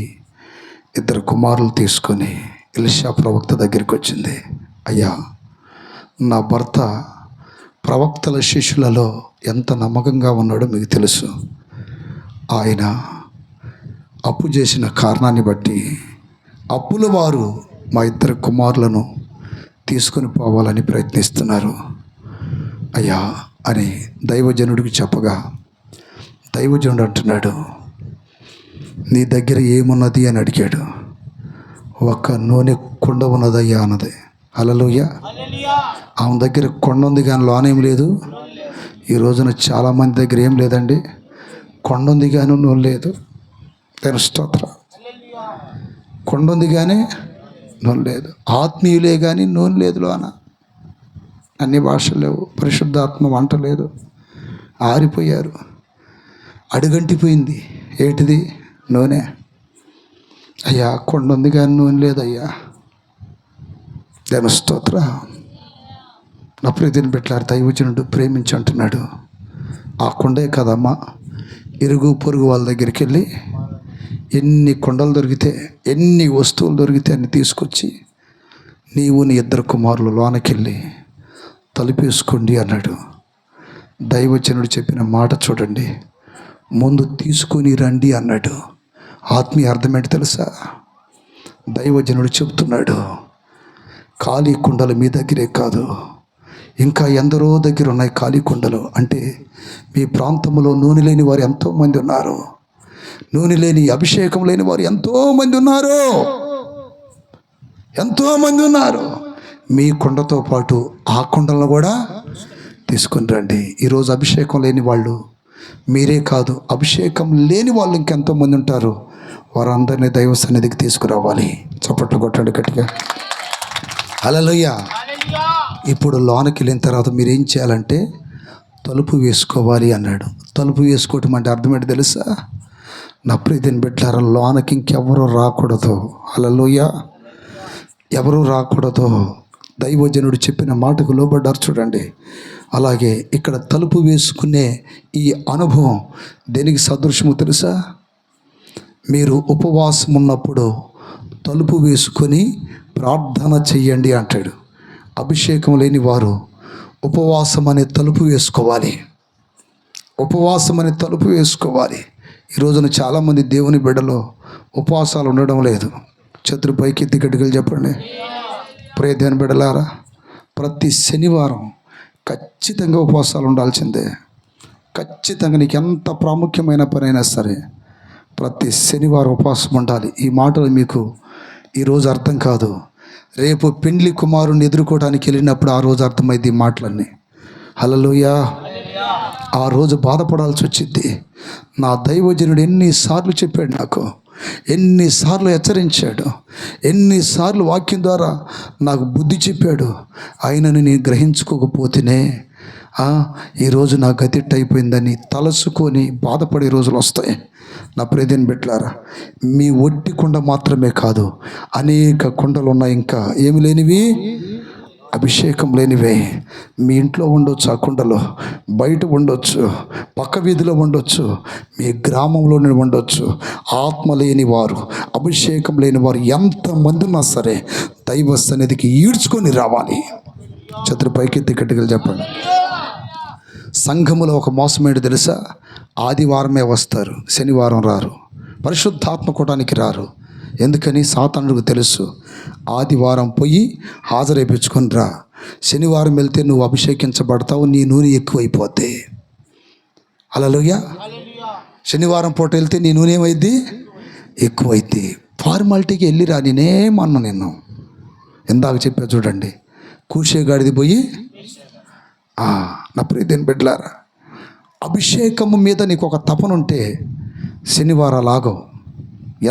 2 కుమారులు తీసుకొని ఎలీషా ప్రవక్త దగ్గరికి వచ్చింది. అయ్యా, నా భర్త ప్రవక్తల శిష్యులలో ఎంత నమ్మకంగా ఉన్నాడో మీకు తెలుసు. ఆయన అప్పు చేసిన కారణాన్ని బట్టి అప్పుల వారు మా 2 కుమారులను తీసుకొని పోవాలని ప్రయత్నిస్తున్నారు అయ్యా అని దైవజనుడికి చెప్పగా, దైవజనుడు అంటున్నాడు, నీ దగ్గర ఏమున్నది అని అడిగాడు. ఒక నూనె కుండ ఉన్నదయ్యా అన్నది. హల్లెలూయా. ఆమె దగ్గర కొండ ఉంది కానీ లోనేం లేదు. ఈ రోజున చాలామంది దగ్గర ఏం లేదండి, కొండ ఉంది కానీ నూనె లేదు. దాని స్తోత్రం. కొండ ఉంది కానీ నూనె లేదు. ఆత్మీయులే కానీ నూనె లేదు లోన. అన్ని భాషలు లేవు, పరిశుద్ధాత్మ వంట లేదు, ఆరిపోయారు. అడుగంటిపోయింది. ఏంటిది? నూనె. అయ్యా, కొండ ఉంది కానీ నూనె లేదయ్యా. దాని స్తోత్ర. నా ప్రియతని బిడ్డలారా, దైవజనుడు ప్రేమించి అంటున్నాడు, ఆ కొండే కదమ్మా, ఇరుగు పొరుగు వాళ్ళ దగ్గరికి వెళ్ళి ఎన్ని కొండలు దొరికితే, ఎన్ని వస్తువులు దొరికితే అన్ని తీసుకొచ్చి నీవు నీ 2 కుమారులు లోనకెళ్ళి తలుపేసుకోండి అన్నాడు. దైవజనుడు చెప్పిన మాట చూడండి, ముందు తీసుకొని రండి అన్నాడు. ఆత్మీయ అర్థం ఏంటి తెలుసా? దైవజనుడు చెప్తున్నాడు, ఖాళీ కుండలు మీ దగ్గరే కాదు, ఇంకా ఎందరో దగ్గర ఉన్నాయి ఖాళీ కుండలు. అంటే మీ ప్రాంతంలో నూనె లేని వారు ఎంతోమంది ఉన్నారు, నూనె లేని అభిషేకం లేని వారు ఎంతోమంది ఉన్నారు, ఎంతోమంది ఉన్నారు. మీ కుండతో పాటు ఆ కుండలను కూడా తీసుకుని రండి. ఈరోజు అభిషేకం లేని వాళ్ళు మీరే కాదు, అభిషేకం లేని వాళ్ళు ఇంకెంతోమంది ఉంటారు. వారందరినీ దైవ సన్నిధికి తీసుకురావాలి. చప్పట్లు కొట్టండి గట్టిగా. హల్లెలూయా. ఇప్పుడు లోనకి వెళ్ళిన తర్వాత మీరు ఏం చేయాలంటే తలుపు వేసుకోవాలి అన్నాడు. తలుపు వేసుకోవటం అంటే అర్థం ఏంటి తెలుసా? నా ప్రియతని బిడ్డలారా, లోనకి ఇంకెవరూ రాకూడదు. హల్లెలూయా. ఎవరూ రాకూడదు. దైవజనుడు చెప్పిన మాటకు లోబడ్డారు చూడండి. అలాగే ఇక్కడ తలుపు వేసుకునే ఈ అనుభవం దేనికి సదృశ్యమో తెలుసా? మీరు ఉపవాసం ఉన్నప్పుడు తలుపు వేసుకొని ప్రార్థన చెయ్యండి అంటాడు. అభిషేకం లేని వారు ఉపవాసం అనే తలుపు వేసుకోవాలి. ఉపవాసం అనే తలుపు వేసుకోవాలి. ఈ రోజున చాలామంది దేవుని బిడ్డలో ఉపవాసాలు ఉండడం లేదు. చేతులు పైకి ఎత్తి గట్టిగా చెప్పండి. ప్రియ దేవుని బిడ్డలారా, ప్రతి శనివారం ఖచ్చితంగా ఉపవాసాలు ఉండాల్సిందే. ఖచ్చితంగా నీకు ఎంత ప్రాముఖ్యమైన పని అయినా సరే ప్రతి శనివారం ఉపవాసం ఉండాలి. ఈ మాటలు మీకు ఈరోజు అర్థం కాదు, రేపు పెండ్లి కుమారుని ఎదుర్కోవడానికి వెళ్ళినప్పుడు ఆ రోజు అర్థమైంది ఈ మాటలన్నీ. హల్లెలూయా. ఆ రోజు బాధపడాల్సి వచ్చింది. నా దైవజనుడు ఎన్నిసార్లు చెప్పాడు నాకు, ఎన్నిసార్లు హెచ్చరించాడు, ఎన్నిసార్లు వాక్యం ద్వారా నాకు బుద్ధి చెప్పాడు. ఆయనను నేను గ్రహించుకోకపోతేనే ఈరోజు నా గతిట్టు అయిపోయిందని తలసుకొని బాధపడే రోజులు వస్తాయి. నా ప్రియదేని బిడ్డలారా, మీ ఒట్టి కుండ మాత్రమే కాదు, అనేక కుండలు ఉన్నాయి. ఇంకా ఏమి లేనివి, అభిషేకం లేనివే. మీ ఇంట్లో ఉండొచ్చు, ఆ కుండలో బయట ఉండొచ్చు, పక్క వీధిలో ఉండొచ్చు, మీ గ్రామంలోనే ఉండొచ్చు. ఆత్మ లేని వారు, అభిషేకం లేని వారు ఎంతమంది ఉన్నా సరే దైవ సన్నిధికి ఈడ్చుకొని రావాలి. చతురు పైకెత్తి గట్టిగా చెప్పండి. సంఘములో ఒక మోసం ఏంటి తెలుసా? ఆదివారమే వస్తారు, శనివారం రారు. పరిశుద్ధాత్మ కూటానికి రారు. ఎందుకని? సాతానుడికి తెలుసు, ఆదివారం పోయి హాజరైపించుకొని రా, శనివారం వెళ్తే నువ్వు అభిషేకించబడతావు, నీ నూనె ఎక్కువైపోద్ది. హల్లెలూయా. శనివారం పూట వెళ్తే నీ నూనె ఏమైద్ది? ఎక్కువైద్ది. ఫార్మాలిటీకి వెళ్ళిరా, నేనేమన్నా నిన్ను ఇందాక చెప్పా చూడండి, కూర్చేగాడిది పోయి నా ప్రియమైన బిడ్డలారా, అభిషేకము మీద నీకు ఒక తపనుంటే శనివారాలు ఆగవు.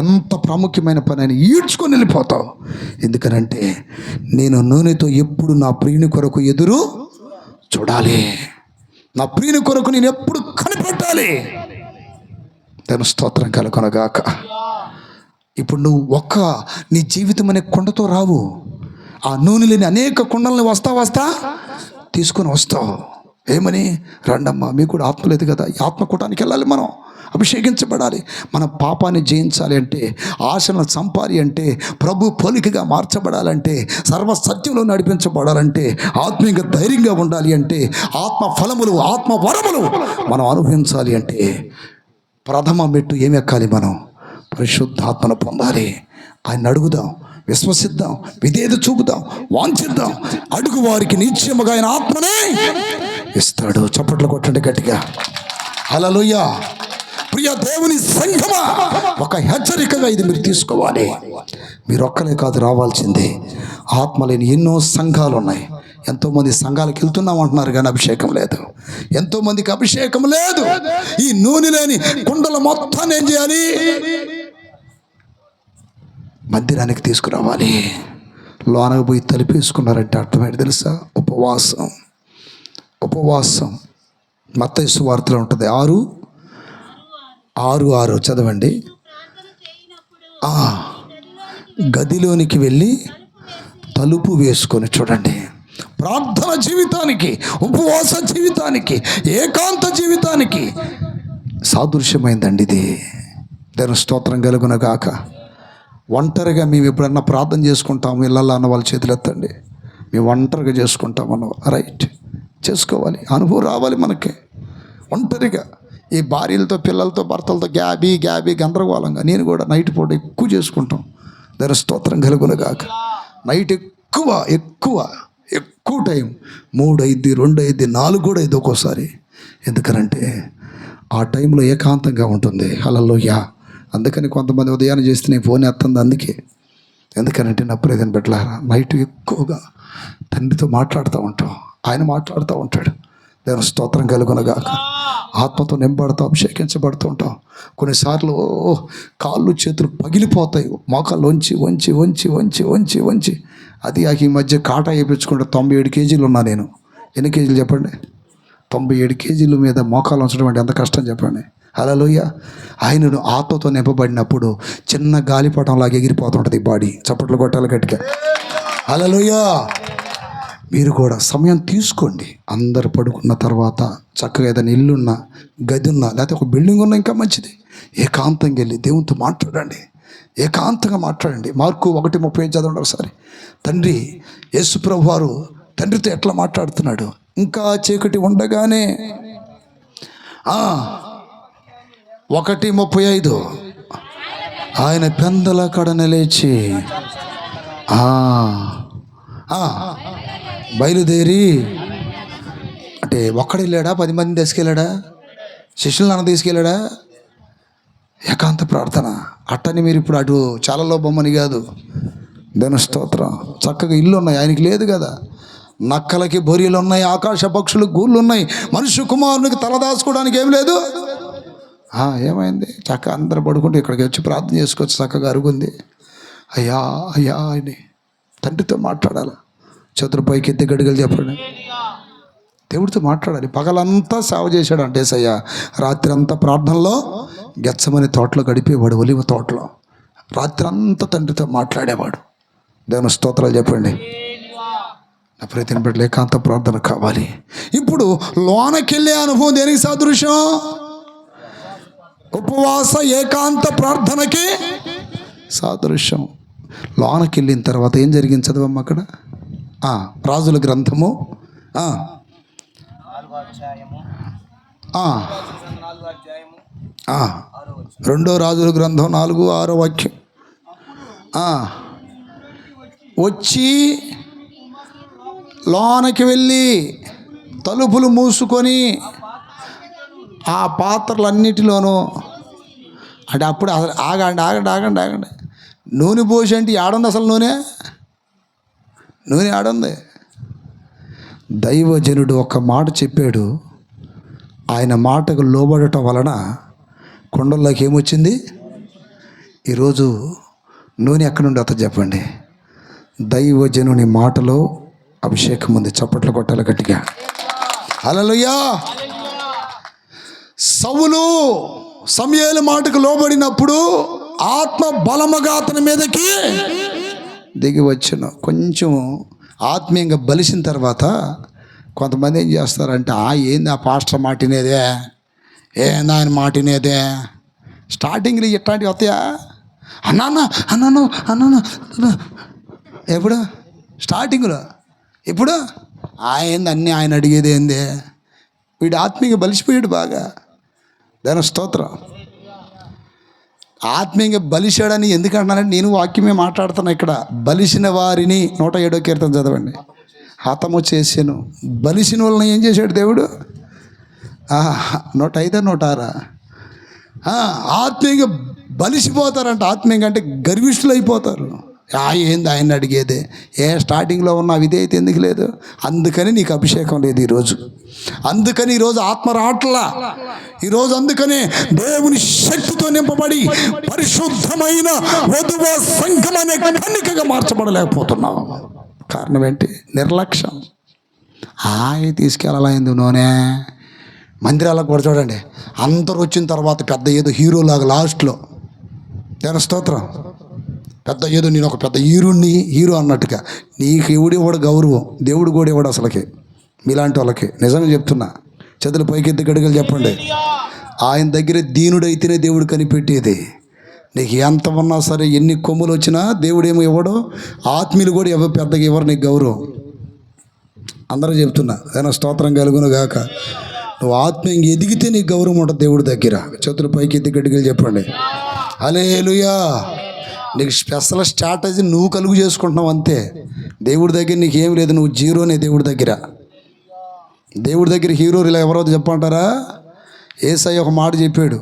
ఎంత ప్రాముఖ్యమైన పని అని ఈడ్చుకొని వెళ్ళిపోతావు. ఎందుకనంటే నేను నూనెతో ఎప్పుడు నా ప్రియుని కొరకు ఎదురు చూడాలి, నా ప్రియుని కొరకు నేను ఎప్పుడు కనిపెట్టాలి. దాని స్తోత్రం కలుగునగాక. ఇప్పుడు నువ్వు నీ జీవితం అనే కుండతో రావు, ఆ నూనె లేని అనేక కుండల్ని వస్తా తీసుకొని వస్తావు. ఏమని? రండమ్మా, మీకు కూడా ఆత్మ లేదు కదా, ఈ ఆత్మకూటానికి వెళ్ళాలి, మనం అభిషేకించబడాలి, మన పాపాన్ని జయించాలి అంటే, ఆశను చంపాలి అంటే, ప్రభు పోలికగా మార్చబడాలంటే, సర్వసత్యంలో నడిపించబడాలంటే, ఆత్మీయంగా ధైర్యంగా ఉండాలి అంటే, ఆత్మ ఫలములు ఆత్మ వరములు మనం అనుభవించాలి అంటే ప్రథమ మెట్టు ఏమి ఎక్కాలి? మనం పరిశుద్ధాత్మను పొందాలి. ఆయన అడుగుదాం, విశ్వసిద్దాం, విధేయత చూపుదాం, వాంఛిద్దాం. అడుగు వారికి నిశ్చయముగా ఆయన ఆత్మనే ఇస్తాడు. చప్పట్లు కొట్టండి గట్టిగా. హల్లెలూయా. ప్రియ దేవుని సంఘమా, ఒక హెచ్చరికగా ఇది మీరు తీసుకోవాలి. మీరు ఒక్కలే కాదు రావాల్సిందే. ఆత్మ లేని ఎన్నో సంఘాలు ఉన్నాయి. ఎంతోమంది సంఘాలకు వెళ్తున్నాం అంటున్నారు కానీ అభిషేకం లేదు. ఎంతోమందికి అభిషేకం లేదు. ఈ నూనె లేని కుండల మొత్తాన్ని ఏం చేయాలి? మందిరానికి తీసుకురావాలి. లోనకు పోయి తలిపేసుకున్నారంటే అర్థమైంది తెలుసా? ఉపవాసం. మత్తయి సువార్తలో ఉంటుంది 6:6 చదవండి. గదిలోనికి వెళ్ళి తలుపు వేసుకొని, చూడండి, ప్రార్థన జీవితానికి, ఉపవాస జీవితానికి, ఏకాంత జీవితానికి సాదృశ్యమైందండి ఇది. దేవుని స్తోత్రం కలుగునగాక. ఒంటరిగా మేము ఎప్పుడన్నా ప్రార్థన చేసుకుంటాము ఇళ్ళల్లో అన్న వాళ్ళ చేతులు ఎత్తండి. మేము ఒంటరిగా చేసుకుంటాం అన్న, రైట్, చేసుకోవాలి, అనుభవం రావాలి మనకి. ఒంటరిగా ఈ భార్యలతో, పిల్లలతో, భర్తలతో గ్యాబీ గందరగోళంగా. నేను కూడా నైట్ పూట ఎక్కువ చేసుకుంటాం. దేవుని స్తోత్రం కలుగునగాక. నైట్ ఎక్కువ టైం 3 అయింది, 2 అయింది, 4 కూడా అయింది ఒక్కోసారి. ఎందుకనంటే ఆ టైంలో ఏకాంతంగా ఉంటుంది. హల్లెలూయా. అందుకని కొంతమంది ఉదయాన్నే చేస్తే నేను ఫోన్ ఎత్తంది అందుకే. ఎందుకనంటే నా ప్రియమైన బిడ్డలారా, నైట్ ఎక్కువగా తండ్రితో మాట్లాడుతూ ఉంటాం, ఆయన మాట్లాడుతూ ఉంటాడు. దేవుని స్తోత్రం కలుగునగాక. ఆత్మతో నింపబడుతూ అభిషేకించబడుతూ ఉంటాం. కొన్నిసార్లు కాళ్ళు చేతులు పగిలిపోతాయి, మోకాళ్ళు వంచి. అది ఈ మధ్య కాటా వేయించుకుంటే 97 కేజీలు ఉన్నా నేను. ఎన్ని కేజీలు చెప్పండి? 97 కేజీల మీద మోకాళ్ళు ఉంచడం అంటే ఎంత కష్టం చెప్పండి. హల్లెలూయా. ఆయనను ఆత్మతో నింపబడినప్పుడు చిన్న గాలిపటంలాగా ఎగిరిపోతుంటుంది ఈ బాడీ. చప్పట్లు కొట్టాలి గట్టిగా. హల్లెలూయా. మీరు కూడా సమయం తీసుకోండి. అందరు పడుకున్న తర్వాత చక్కగా ఏదైనా ఇల్లున్నా, గది ఉన్నా, లేకపోతే ఒక బిల్డింగ్ ఉన్నా ఇంకా మంచిది. ఏకాంతంగా వెళ్ళి దేవునితో మాట్లాడండి, ఏకాంతంగా మాట్లాడండి. మార్కు 1:30 చదవండి ఒకసారి. తండ్రి యేసుప్రభు వారు తండ్రితో ఎట్లా మాట్లాడుతున్నాడు? ఇంకా చీకటి ఉండగానే 1:35 ఆయన పెందల కడన లేచి బయలుదేరి, అంటే ఒక్కడెళ్ళాడా? 10 మందిని తీసుకెళ్ళాడా? శిష్యులను తీసుకెళ్ళాడా? ఏకాంత ప్రార్థన. అట్టని మీరు ఇప్పుడు అటు చాలలో బొమ్మని కాదు. దేవుని స్తోత్రం. చక్కగా ఇల్లు ఉన్నాయి, ఆయనకి లేదు కదా. నక్కలకి బొరియలు ఉన్నాయి, ఆకాశ పక్షులు గూళ్ళు ఉన్నాయి, మనుష్య కుమారునికి తలదాచుకోవడానికి ఏం లేదు. ఏమైంది? చక్కగా అందరు పడుకుంటే ఇక్కడికి వచ్చి ప్రార్థన చేసుకోవచ్చు. చక్కగా అరుగుంది. అయ్యా అని తండ్రితో మాట్లాడాలి. చేతులు పైకి ఎత్తి గడిగలు చెప్పండి. దేవుడితో మాట్లాడాలి. పగలంతా సేవ చేశాడు అంటే ఏసయ్య, రాత్రి అంతా ప్రార్థనలో గెత్సమని తోటలో గడిపేవాడు, ఒలివ తోటలో. రాత్రి అంతా తండ్రితో మాట్లాడేవాడు. దేవుని స్తోత్రాలు చెప్పండి. నా ప్రతి బిడ్డలు ఏకాంత ప్రార్థన కావాలి. ఇప్పుడు లోనకెళ్ళే అనుభవం దేనికి సాదృశ్యం? ఉపవాస ఏకాంత ప్రార్థనకి సాదృశ్యం. లోనకి వెళ్ళిన తర్వాత ఏం జరిగింది చదవమ్మ అక్కడ. రాజుల గ్రంథము 2వ రాజుల గ్రంథం 4:6 వాక్యం. వచ్చి లోనకి వెళ్ళి తలుపులు మూసుకొని ఆ పాత్రలన్నిటిలోనూ అంటే అప్పుడు అసలు ఆగండి నూనె పోసి అంటే ఆడుంది అసలు నూనె ఆడుంది. దైవజనుడు ఒక మాట చెప్పాడు. ఆయన మాటకు లోబడటం వలన కొండల్లోకి ఏమొచ్చింది? ఈరోజు నూనె ఎక్కడుండి అతను చెప్పండి. దైవజనుని మాటలో అభిషేకం ఉంది. చప్పట్లు కొట్టాలి గట్టిగా. హల్లెలూయా. సౌలు సమూయేలు మాటకు లోబడినప్పుడు ఆత్మ బలముగా అతని మీదకి దిగి వచ్చును. కొంచెం ఆత్మీయంగా బలిసిన తర్వాత కొంతమంది ఏం చేస్తారంటే ఏంది ఆ పాస్టర్ మాటినేదే, ఏంది ఆయన మాటినేదే. స్టార్టింగ్లో ఇట్లాంటివి వస్తాయా? అన్నాను ఎప్పుడు స్టార్టింగ్లో. ఇప్పుడు ఏంది అన్నీ ఆయన అడిగేది ఏంది? వీడు ఆత్మీయంగా బలిసిపోయాడు బాగా. దాని స్తోత్రం. ఆత్మీయంగా బలిశాడని ఎందుకంటున్నానంటే నేను వాక్యమే మాట్లాడుతున్నా ఇక్కడ. బలిసిన వారిని 107వ కీర్తన చదవండి. హతము చేసాను. బలిసిన వాళ్ళని ఏం చేశాడు దేవుడు? 105 106. ఆత్మీయంగా బలిసిపోతారంట. ఆత్మీయంగా అంటే గర్విష్ఠులు అయిపోతారు. ఏంది ఆయన అడిగేదే? స్టార్టింగ్లో ఉన్న విధి అయితే ఎందుకు లేదు? అందుకని నీకు అభిషేకం లేదు ఈరోజు. అందుకని ఈరోజు ఆత్మ రావట్లా ఈరోజు. అందుకని దేవుని శక్తితో నింపబడి పరిశుద్ధమైన వధువ సంఘం అనే కన్నికగా మార్చబడలేకపోతున్నావు. కారణం ఏంటి? నిర్లక్ష్యం. తీసుకెళ్ళాలైంది నూనె. మందిరాలకు కూడా చూడండి, అందరూ వచ్చిన తర్వాత పెద్ద ఏదో హీరోలాగా లాస్ట్లో దేని స్తోత్రం పెద్ద ఏదో నేను ఒక పెద్ద హీరో అన్నట్టుగా. నీకు ఎవడు గౌరవం? దేవుడు కూడా ఇవ్వడు అసలుకి. మీలాంటి వాళ్ళకి నిజంగా చెప్తున్నా. చేతులు పైకెత్తి గడిగలు చెప్పండి. ఆయన దగ్గర దీనుడైతేనే దేవుడు కనిపెట్టేది. నీకు ఎంత ఉన్నా సరే, ఎన్ని కొమ్ములు వచ్చినా దేవుడు ఏమో ఇవ్వడు. ఆత్మీయులు కూడా పెద్దగా ఇవ్వరు నీకు గౌరవం. అందరూ చెప్తున్నా. ఏదైనా స్తోత్రం కలుగును గాక. నువ్వు ఆత్మీయంగా ఎదిగితే నీకు గౌరవం ఉంటుంది దేవుడి దగ్గర. చేతులు పైకెత్తి గడిగలు చెప్పండి. హల్లెలూయా. నీకు స్పెషల్ స్ట్రాటజీ నువ్వు కలుగు చేసుకుంటున్నావు అంతే. దేవుడి దగ్గర నీకు ఏం లేదు, నువ్వు జీరోనే దేవుడి దగ్గర. దేవుడి దగ్గర హీరోలు ఇలా ఎవరో చెప్పంటారా? యేసయ్య ఒక మాట చెప్పాడు,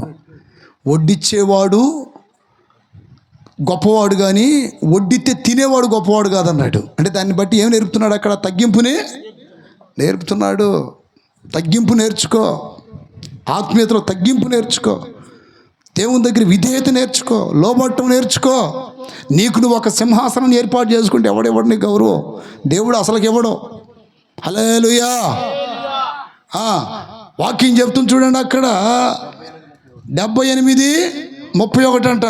వడ్డిచ్చేవాడు గొప్పవాడు కానీ వడ్డితే తినేవాడు గొప్పవాడు కాదన్నాడు. అంటే దాన్ని బట్టి ఏం నేర్పుతున్నాడు అక్కడ? తగ్గింపునే నేర్పుతున్నాడు. తగ్గింపు నేర్చుకో. ఆత్మీయతలో తగ్గింపు నేర్చుకో. దేవుని దగ్గర విధేయత నేర్చుకో. లోబట్టం నేర్చుకో. నీకు నువ్వు ఒక సింహాసనం ఏర్పాటు చేసుకుంటే ఎవడెవడు నీకు గౌరవం? దేవుడు అసలుకి ఇవ్వడు. హల్లెలూయా. వాక్యం చెప్తుంది చూడండి అక్కడ 78:31 అంట.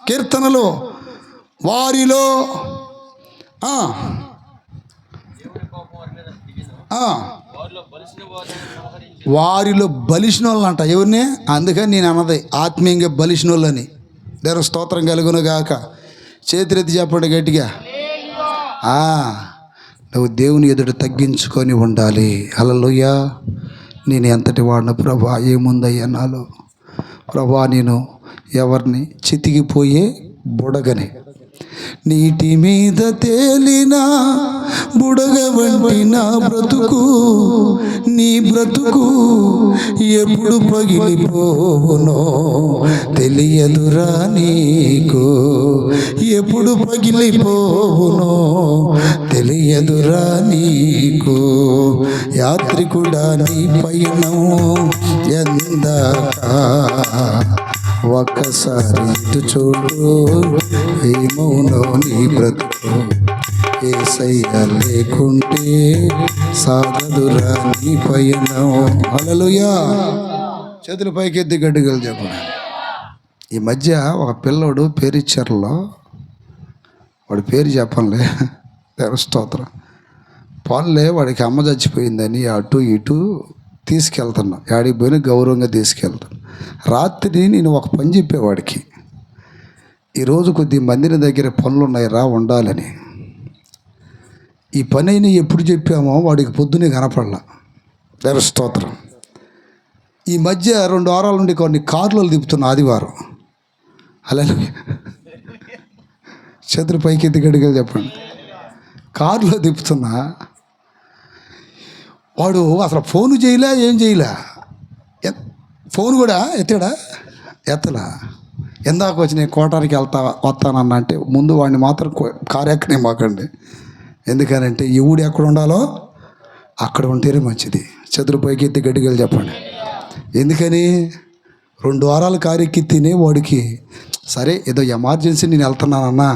కీర్తనలు వారిలో వారిలో బలిసిన వాళ్ళు అంట. ఎవరిని? అందుకని నేను అన్నది ఆత్మీయంగా బలిసిన వాళ్ళని. దేవుని స్తోత్రం కలుగును గాక. చేతులెత్తి చెప్పండి గట్టిగా. నువ్వు దేవుని ఎదుట తగ్గించుకొని ఉండాలి. హల్లెలూయా. నేను ఎంతటి వాడిన ప్రభా, ఏముందయ్యా నాలో ప్రభా, నేను ఎవరిని చితికిపోయే బుడగని, నీటి మీద తేలిన బుడగ వంటి నా బ్రతుకు, నీ బ్రతుకు ఎప్పుడు పగిలిపోవునో తెలియదురా నీకు, ఎప్పుడు పగిలిపోవునో తెలియదురా నీకు. యాత్రికుడా నీ పయనం ఎందాక ఒక్కసారి ఇటు చూడు, ఏమౌనో నీ బ్రతుకు, యేసయ్య లేకుంటే సాగదురా నీ పయనం. హల్లెలూయా. చేతుల పైకెత్తి గడ్డిగలు చెప్పండి. ఈ మధ్య ఒక పిల్లోడు పేరిచ్చర్లో, వాడి పేరు చెప్పంలే, స్తోత్రం, పోన్లే వాడికి అమ్మ చచ్చిపోయిందని అటు ఇటు తీసుకెళ్తున్నా. యాడికి పోయినా గౌరవంగా తీసుకెళ్తాను. రాత్రి నేను ఒక పని చెప్పేవాడికి, ఈరోజు కొద్ది మందిని దగ్గర పనులు ఉన్నాయి రా ఉండాలని. ఈ పని అయినా ఎప్పుడు చెప్పామో వాడికి పొద్దునే కనపడలా. వేరే స్తోత్రం. ఈ మధ్య 2 వారాల నుండి కొన్ని కార్లు తిప్పుతున్న ఆదివారం. అలా చేతులు పైకి ఎత్తి గడిగలు చెప్పండి. కారులో తిప్పుతున్నా వాడు అసలు ఫోను చేయలే, ఏం చేయలే. ఫోన్ కూడా ఎత్తలా. ఎందాక వచ్చి నేను కోటానికి వస్తానన్నా అంటే ముందు వాడిని మాత్రం కారు ఎక్కనే మాకండి. ఎందుకనంటే ఎవడు ఎక్కడ ఉండాలో అక్కడ ఉంటేనే మంచిది. చేతులు పైకి ఎత్తి గడిగలు చెప్పండి. ఎందుకని 2 వారాలు కారు ఎక్కి తినే వాడికి సరే ఏదో ఎమర్జెన్సీ నేను వెళ్తున్నానన్నా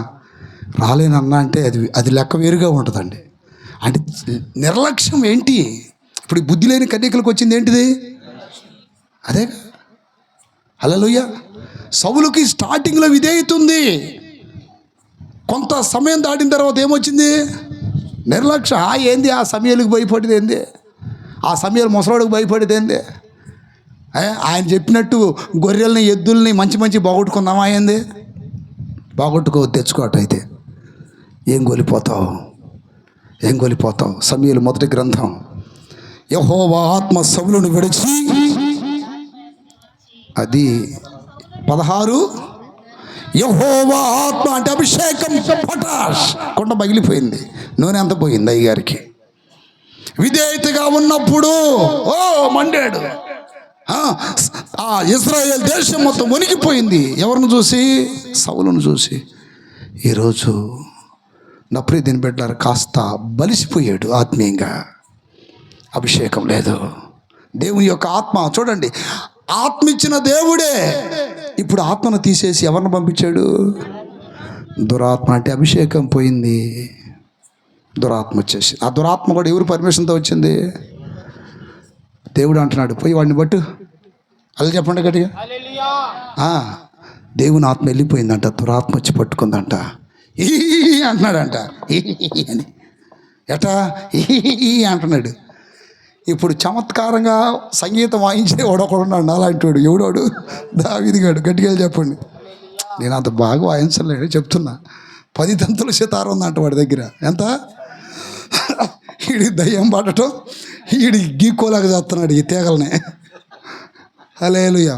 రాలేనన్నా అంటే అది లెక్క వేరుగా ఉంటుందండి. అంటే నిర్లక్ష్యం ఏంటి? ఇప్పుడు బుద్ధి లేని కన్యకలకు వచ్చింది ఏంటిది? అదే హల్లెలూయా. సౌలుకి స్టార్టింగ్లో విధేయత ఉంది. కొంత సమయం దాటిన తర్వాత ఏమొచ్చింది? నిర్లక్ష్యం. ఏంది ఆ సమయాలకు భయపడేది ఏంది? ఆ సమయాలు ముసలోడికి భయపడేది ఏంది? ఆయన చెప్పినట్టు గొర్రెల్ని ఎద్దుల్ని మంచి బాగొట్టుకుందామా? ఏంది బాగొట్టుకో, తెచ్చుకోవటైతే ఏం కోల్పోతావు? సమూయేలు మొదటి గ్రంథం. యెహోవా ఆత్మ సౌలును విడిచి, అది 16. యెహోవా ఆత్మ అంటే అభిషేకం, పటాష్ కొండ పగిలిపోయింది, నూనె అంత పోయింది అయ్యగారికి. విధేయతగా ఉన్నప్పుడు మండాడు. ఇశ్రాయేల్ దేశం మొత్తం వణికిపోయింది. ఎవరిని చూసి? సౌలును చూసి. ఈరోజు నా ప్రియమైన బిడ్డలారా, కాస్త బలిసిపోయాడు ఆత్మీయంగా. అభిషేకం లేదు. దేవుని యొక్క ఆత్మ చూడండి, ఆత్మ ఇచ్చిన దేవుడే ఇప్పుడు ఆత్మను తీసేసి ఎవరిని పంపించాడు? దురాత్మ. అంటే అభిషేకం పోయింది, దురాత్మ వచ్చేసి. ఆ దురాత్మ కూడా ఎవరు పర్మిషన్తో వచ్చింది? దేవుడు అంటున్నాడు, పోయి వాడిని బట్టు. అలా చెప్పండి గట్టిగా. దేవుని ఆత్మ వెళ్ళిపోయిందంట, దురాత్మ వచ్చి పట్టుకుందంట. ఈ అంటున్నాడంట, అని ఎటా అంటున్నాడు. ఇప్పుడు చమత్కారంగా సంగీతం వాయించేవాడు ఒకడున్నాడు, అలాంటి వాడు. ఎవడోడు? దావీదుగాడు. గట్టిగా చెప్పండి. నేను అంత బాగా వాయించలేడు, చెప్తున్నా. 10 తంతుల సితార ఉందంట వాడి దగ్గర. ఎంత? ఈడి దయ్యం పడటం, ఈడి గీక్కోలాగా చేస్తున్నాడు ఈ తీగలనే. హల్లెలూయా.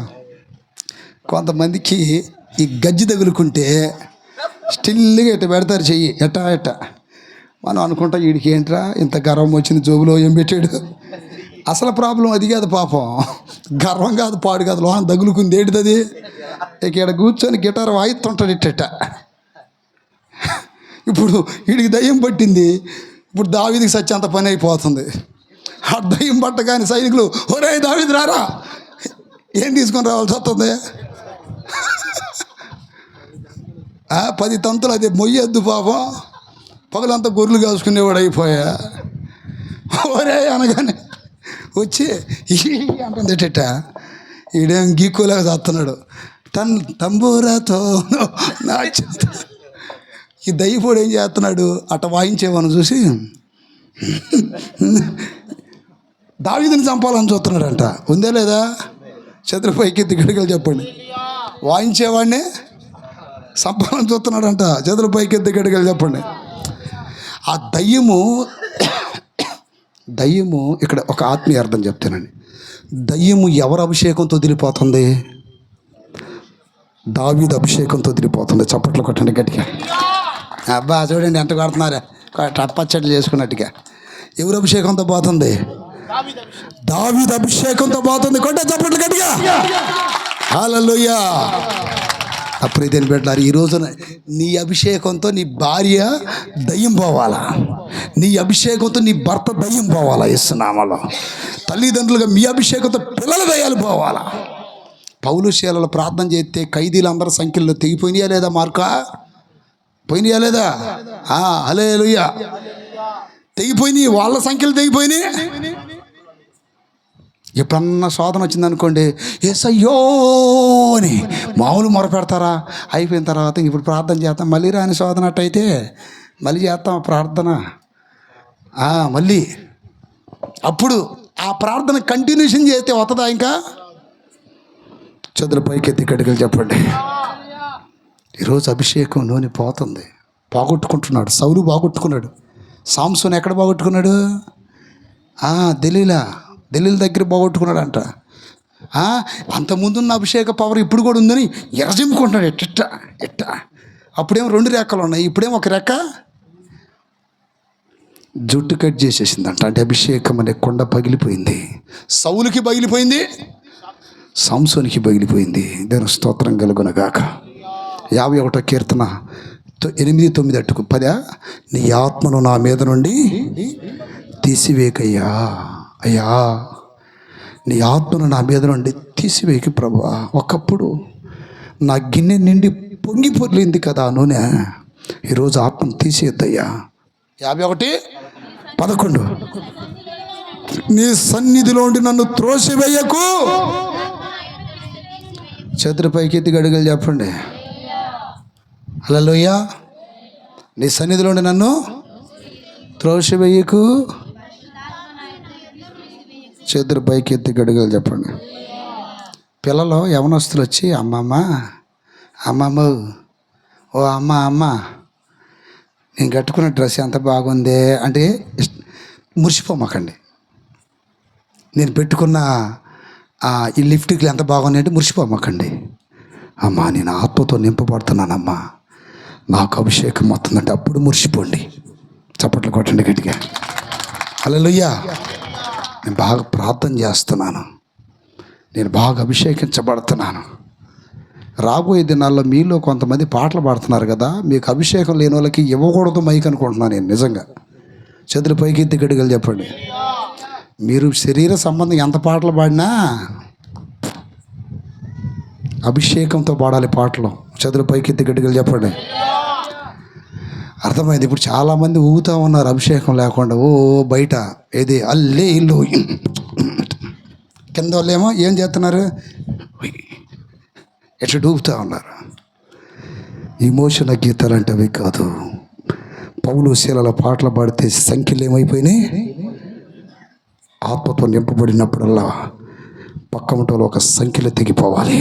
కొంతమందికి ఈ గజ్జి తగులుకుంటే స్టిల్గా ఇట్ట పెడతారు చెయ్యి, ఎట్టా. మనం అనుకుంటా వీడికి ఏంట్రా ఇంత గర్వం వచ్చింది, జోబులో ఏం పెట్టాడు. అసలు ప్రాబ్లం అది కాదు పాపం. గర్వం కాదు, పాడు కాదు, లోన తగులుకుంది. ఏంటిది అది? ఇక్కడ కూర్చొని గిటార్ వాయిస్తుంటాడు ఇట్ట. ఇప్పుడు వీడికి దయ్యం పట్టింది. ఇప్పుడు దావీదుకి సత్యంత పని అయిపోతుంది. ఆ దయ్యం పట్టగానే సైనికులు, ఒరే దావీదు రారా, ఏం తీసుకొని రావాల్సి వస్తుంది? 10 తంతులు అది మొయ్యొద్దు పాపం. పగలంతా గొర్రెలు కాసుకునేవాడు అయిపోయా. ఒరే అనగానే వచ్చి అంటుంది ఎట్ట. ఈడేం గీక్కోలేక చేస్తున్నాడు. తంబూరాతో ఈ దయ్యపోడు ఏం చేస్తున్నాడు? అట్ట వాయించేవాను చూసి దావీదుని చంపాలని చూస్తున్నాడంట. ఉందే లేదా? చేతుల పైకి ఎత్తి గడిగలు చెప్పండి. వాయించేవాడిని చంపాలని చూస్తున్నాడంట. చేతుల పైకి ఎత్తి గడిగలు చెప్పండి. ఆ దయ్యము ఇక్కడ ఒక ఆత్మీయ అర్థం చెప్తానండి. దయ్యము ఎవరు అభిషేకంతో వదిలిపోతుంది? దావీదు అభిషేకంతో వదిలిపోతుంది. చప్పట్లు కొట్టండి గట్టిగా. అబ్బా చూడండి ఎంత కొడుతున్నారు, టప్పచ్చట్లు చేసుకున్నట్టుగా. ఎవరు అభిషేకంతో పోతుంది? దావీదు అభిషేకంతో పోతుంది. కొట్టే చప్పట్లు గట్టిగా. హల్లెలూయా. అప్పుడు దేని పెట్టారు? ఈ రోజున నీ అభిషేకంతో నీ భార్య దయ్యం పోవాలా, నీ అభిషేకంతో నీ భర్త దయ్యం పోవాలా. యేసునామములో తల్లిదండ్రులుగా మీ అభిషేకంతో పిల్లల దయ్యాలు పోవాలా. పౌలు శీలలో ప్రార్థన చేస్తే ఖైదీలందరి సంఖ్యలో తెగిపోయినాయా లేదా? మార్కా పోయినాయా లేదా? హల్లెలూయా. తెగిపోయినాయి, వాళ్ళ సంఖ్యలు తెగిపోయినాయి. ఎప్పుడన్నా శోధన వచ్చిందనుకోండి, యేసయ్యో అని మామూలు మొర పెడతారా? అయిపోయిన తర్వాత ఇప్పుడు ప్రార్థన చేస్తాం. మళ్ళీ రాని శోధన అట్టయితే మళ్ళీ చేస్తాం ప్రార్థన. మళ్ళీ అప్పుడు ఆ ప్రార్థన కంటిన్యూషన్ చేస్తే వస్తుందా? ఇంకా చదువుల పైకి ఎత్తి కడిగలు చెప్పండి. ఈరోజు అభిషేకం నూనె పోతుంది. బాగొట్టుకుంటున్నాడు. సౌలు బాగొట్టుకున్నాడు. సాంసోన్ ఎక్కడ బాగొట్టుకున్నాడు? దెలీలా దగ్గర బాగొట్టుకున్నాడంట. అంతకుముందున్న అభిషేక పవర్ ఇప్పుడు కూడా ఉందని ఎరజిమ్ముకుంటున్నాడు. ఎట్ట అప్పుడేమో 2 రెక్కలు ఉన్నాయి, ఇప్పుడేమో ఒక రెక్క జుట్టు కట్ చేసేసిందంట. అంటే అభిషేకం అనే కొండ పగిలిపోయింది. సౌలుకి పగిలిపోయింది, సంసోనికి పగిలిపోయింది. దేవుని స్తోత్రం కలుగునగాక. 51వ కీర్తన 8, 9 అట్టుకు 10. నీ ఆత్మను నా మీద నుండి తీసివేకయ్యా. అయ్యా, నీ ఆత్మను నా మీద నుండి తీసివేకి ప్రభువా. ఒకప్పుడు నా గిన్నె నిండి పొంగి పొర్లింది కదా నూనె, ఈరోజు ఆత్మను తీసేద్దయ్యా. 51:11 నీ సన్నిధిలో ఉండి నన్ను త్రోసివేయకు. చేతుల పైకి ఎత్తి గడుగులు చెప్పండి. హల్లెలూయా. నీ సన్నిధిలో ఉండి నన్ను త్రోసివేయకు. చేతుల పైకి ఎత్తి గడుగులు చెప్పండి. పిల్లలు యవనస్తులు వచ్చి అమ్మమ్మ ఓ అమ్మ నేను కట్టుకున్న డ్రెస్ ఎంత బాగుంది అంటే మురిసిపోమాకండి. నేను పెట్టుకున్న ఈ లిఫ్ట్కి ఎంత బాగుంది అంటే మురిసిపోమాకండి. అమ్మా, నేను ఆత్మతో నింపబడుతున్నానమ్మా, నాకు అభిషేకం వస్తుందంటే అప్పుడు మురిసిపోండి. చప్పట్లు కొట్టండి గట్టిగా. హల్లెలూయా. నేను బాగా ప్రార్థన చేస్తున్నాను, నేను బాగా అభిషేకించబడుతున్నాను. రాబోయే దినాల్లో మీలో కొంతమంది పాటలు పాడుతున్నారు కదా, మీకు అభిషేకం లేని వాళ్ళకి ఇవ్వకూడదు మైక్ అనుకుంటున్నాను నేను. నిజంగా చేతులు పైకి ఎత్తి గట్టిగా చెప్పండి. మీరు శరీర సంబంధం ఎంత పాటలు పాడినా అభిషేకంతో పాడాలి పాటలు. చేతులు పైకి ఎత్తి గట్టిగా చెప్పండి. అర్థమైంది. ఇప్పుడు చాలామంది ఊగుతూ ఉన్నారు అభిషేకం లేకుండా. ఓ బయట ఏది అల్లే ఇల్లు కింద వాళ్ళేమో ఏం చేస్తున్నారు, ఎట్లా డూపుతూ ఉన్నారు. ఇమోషన్ గీతాలు అంటే అవి కాదు. పౌలు శీలల పాటలు పాడితే సంఖ్యలు ఏమైపోయినాయి. ఆత్మతో నింపబడినప్పుడల్లా పక్కమటోలో ఒక సంఖ్యలు తెగిపోవాలి.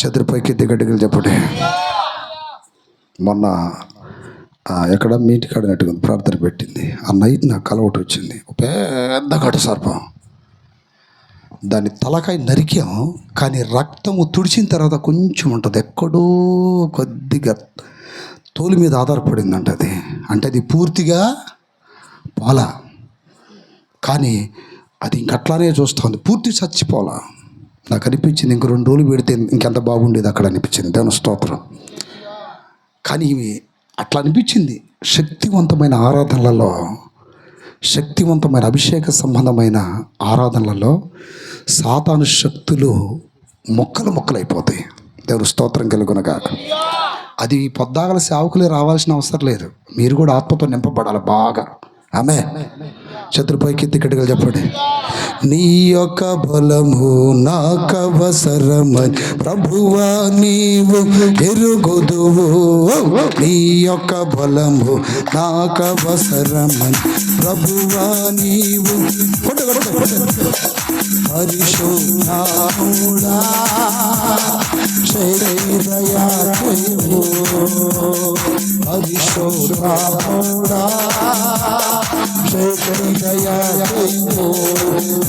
చదురుపైకి దిగడ్డగలు చెప్పండి. మొన్న ఎక్కడ మీటి కాడినట్టుగా ప్రార్థన పెట్టింది. ఆ నైట్ నాకు కల ఒకటి వచ్చింది. పెద్ద గడ్డ సర్పం, దాని తలకాయ నరికాం, కానీ రక్తము తుడిచిన తర్వాత కొంచెం ఉంటుంది, ఎక్కడో కొద్దిగా తోలు మీద ఆధారపడిందంట అది. అంటే అది పూర్తిగా పోలా, కానీ అది ఇంకట్లానే చూస్తుంది, పూర్తి చచ్చిపోలా. నాకు అనిపించింది ఇంక 2 రోజులు పెడితే ఇంకెంత బాగుండేది అక్కడ అనిపించింది. దేవుని స్తోత్రం. కానీ ఇవి అట్లా అనిపించింది. శక్తివంతమైన ఆరాధనలలో, శక్తివంతమైన అభిషేక సంబంధమైన ఆరాధనలలో సాతాను శక్తులు మొక్కలైపోతాయి. దేవుని స్తోత్రం కలుగునగాక. అది పొద్దాగల సేవకులే రావాల్సిన అవసరం లేదు, మీరు కూడా ఆత్మతో నింపబడాలి బాగా. ఆమె శత్రుపైకి తిక్కటిగా చెప్పండి. నీ యొక్క బలము నాకవసరమని ప్రభువా నీవు ఎరుగుదువు. నీ యొక్క బలము నాకవసరమని ప్రభువా నీవు పరిశుద్ధుడా శరీరయా పరిశుద్ధుడా శరీరయా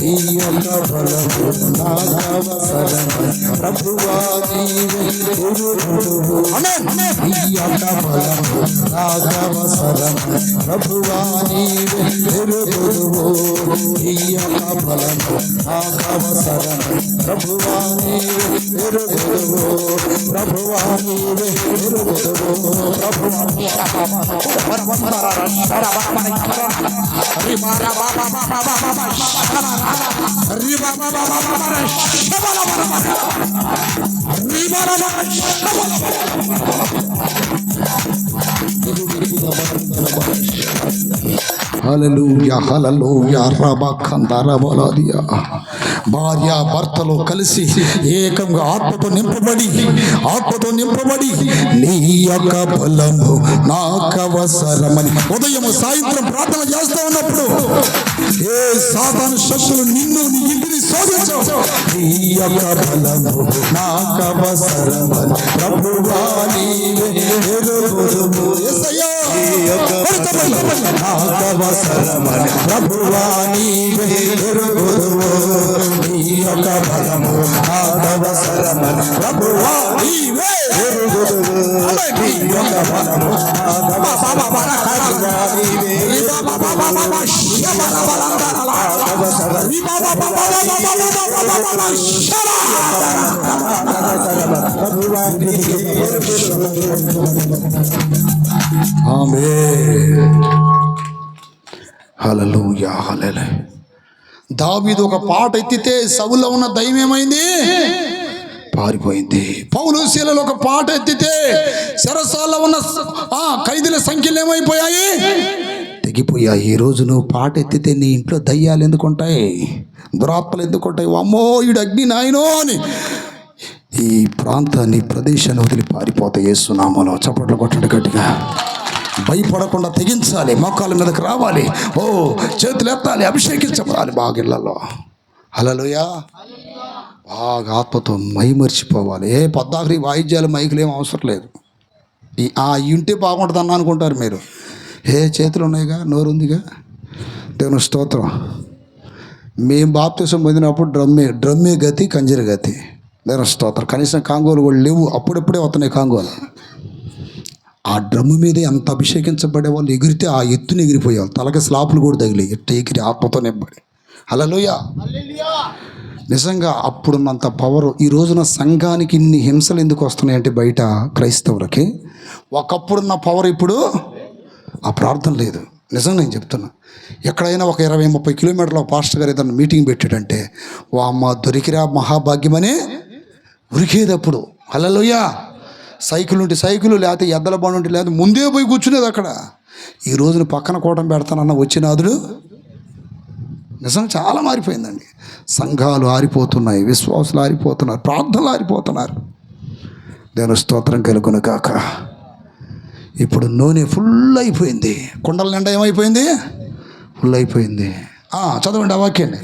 ఈ యొక్క బలము నాకవసరమని ప్రభువా నీవు ఎరుగుదువు. ఈ యొక్క బలము నాకవసరమని ప్రభువా నీవు ఎరుగుదువు. ఈ యొక్క బలము నాకవసరమని ప్రభువా నీవు ఎరుగుదువు. ప్రభువా నీవు ఎరుగుదువు. హల్లెలూయా హల్లెలూయా రబకందరబలదియా. భార్య భర్తలు కలిసి ఏకంగా ఆత్మతో నింపబడి నీ యొక్క బలము నాకవసరమని ఉదయం సాయంత్రం ప్రార్థన చేస్తూ ఉన్నప్పుడు ఏ సాతాను శక్తులు నిన్ను నీ ఇంటిని శోధించవు. నీ యొక్క బలము నాకవసరమని ప్రభువా నీవే ఎరుగుదువు. యేసయ్యా నాకవసరమని ప్రభువా నీవే ఎరుగుదువు. నీ యొక్క బలము నాకవసరమని ప్రభువా నీవే ఎరుగుదువు. నీ యొక్క బలము హల్లెలూయా హల్లెలూయా. దావీదు ఒక పాట ఎత్తితే సౌలులో ఉన్న దయ్యం ఏమైంది? పారిపోయింది. పౌలు శీలలో ఒక పాట ఎత్తితే చెరసాలలో ఉన్న ఖైదీల సంఖ్యలు ఏమైపోయాయి? తెగిపోయాయి. ఈ రోజు నువ్వు పాట ఎత్తితే నీ ఇంట్లో దయ్యాలు ఎందుకుంటాయి? దురాత్మలు ఎందుకుంటాయి? అమ్మో ఈడు అగ్ని నాయనో అని ఈ ప్రాంతాన్ని ప్రదేశాన్ని వదిలి పారిపోతాయి. యేసునామములో చప్పట్లు కొట్టండి గట్టిగా. భయపడకుండా తెగించాలి, మోకాళ్ళ మీదకి రావాలి, ఓ చేతులు ఎత్తాలి, అభిషేకించబడాలి బాగా ఇళ్ళల్లో. హల్లెలూయా. బాగా ఆత్మతో మైమర్చిపోవాలి. పద్దాకరి వాయిద్యాలు మైకులు ఏం అవసరం లేదు. ఇంటే బాగుంటుంది అన్న అనుకుంటారు మీరు. చేతులు ఉన్నాయిగా, నోరు ఉందిగా. దేవుని స్తోత్రం. మేము బాప్తిసం పొందినప్పుడు డ్రమ్మే గతి, కంజర గతి. దేవుని స్తోత్రం. కనీసం కాంగోలు కూడా లేవు, అప్పుడప్పుడే వస్తున్నాయి కాంగోలు. ఆ డ్రమ్ము మీద ఎంత అభిషేకించబడే వాళ్ళు ఎగిరితే ఆ ఎత్తుని ఎగిరిపోయేవాళ్ళు. తలకి స్లాపులు కూడా తగిలి ఎట్ట ఎగిరి ఆత్మతో నింపడి. హల్లెలూయా. నిజంగా అప్పుడున్నంత పవరు ఈ రోజున సంఘానికి ఇన్ని హింసలు ఎందుకు వస్తున్నాయంటే బయట క్రైస్తవులకి ఒకప్పుడున్న పవర్ ఇప్పుడు ఆ ప్రార్థన లేదు. నిజంగా నేను చెప్తున్నా. ఎక్కడైనా ఒక 20-30 కిలోమీటర్ల పాస్టర్ గారు ఏదైనా మీటింగ్ పెట్టాడంటే అమ్మ దొరికిరా మహాభాగ్యమని ఉరికేదప్పుడు. హల్లెలూయా. సైకిల్ ఉంటే సైకిల్, లేకపోతే ఎద్దల బండి ఉంటే లేకపోతే ముందే పోయి కూర్చునేది అక్కడ. ఈ రోజున పక్కన కూటం పెడతానన్న వచ్చినాదుడు. నిజంగా చాలా మారిపోయిందండి. సంఘాలు ఆరిపోతున్నాయి, విశ్వాసులు ఆరిపోతున్నారు, ప్రార్థనలు ఆరిపోతున్నారు. దేవుని స్తోత్రం కలుగును గాక. ఇప్పుడు నూనె ఫుల్ అయిపోయింది. కుండల నిండా ఏమైపోయింది? ఫుల్ అయిపోయింది. చదవండి ఆ వాక్యాన్ని.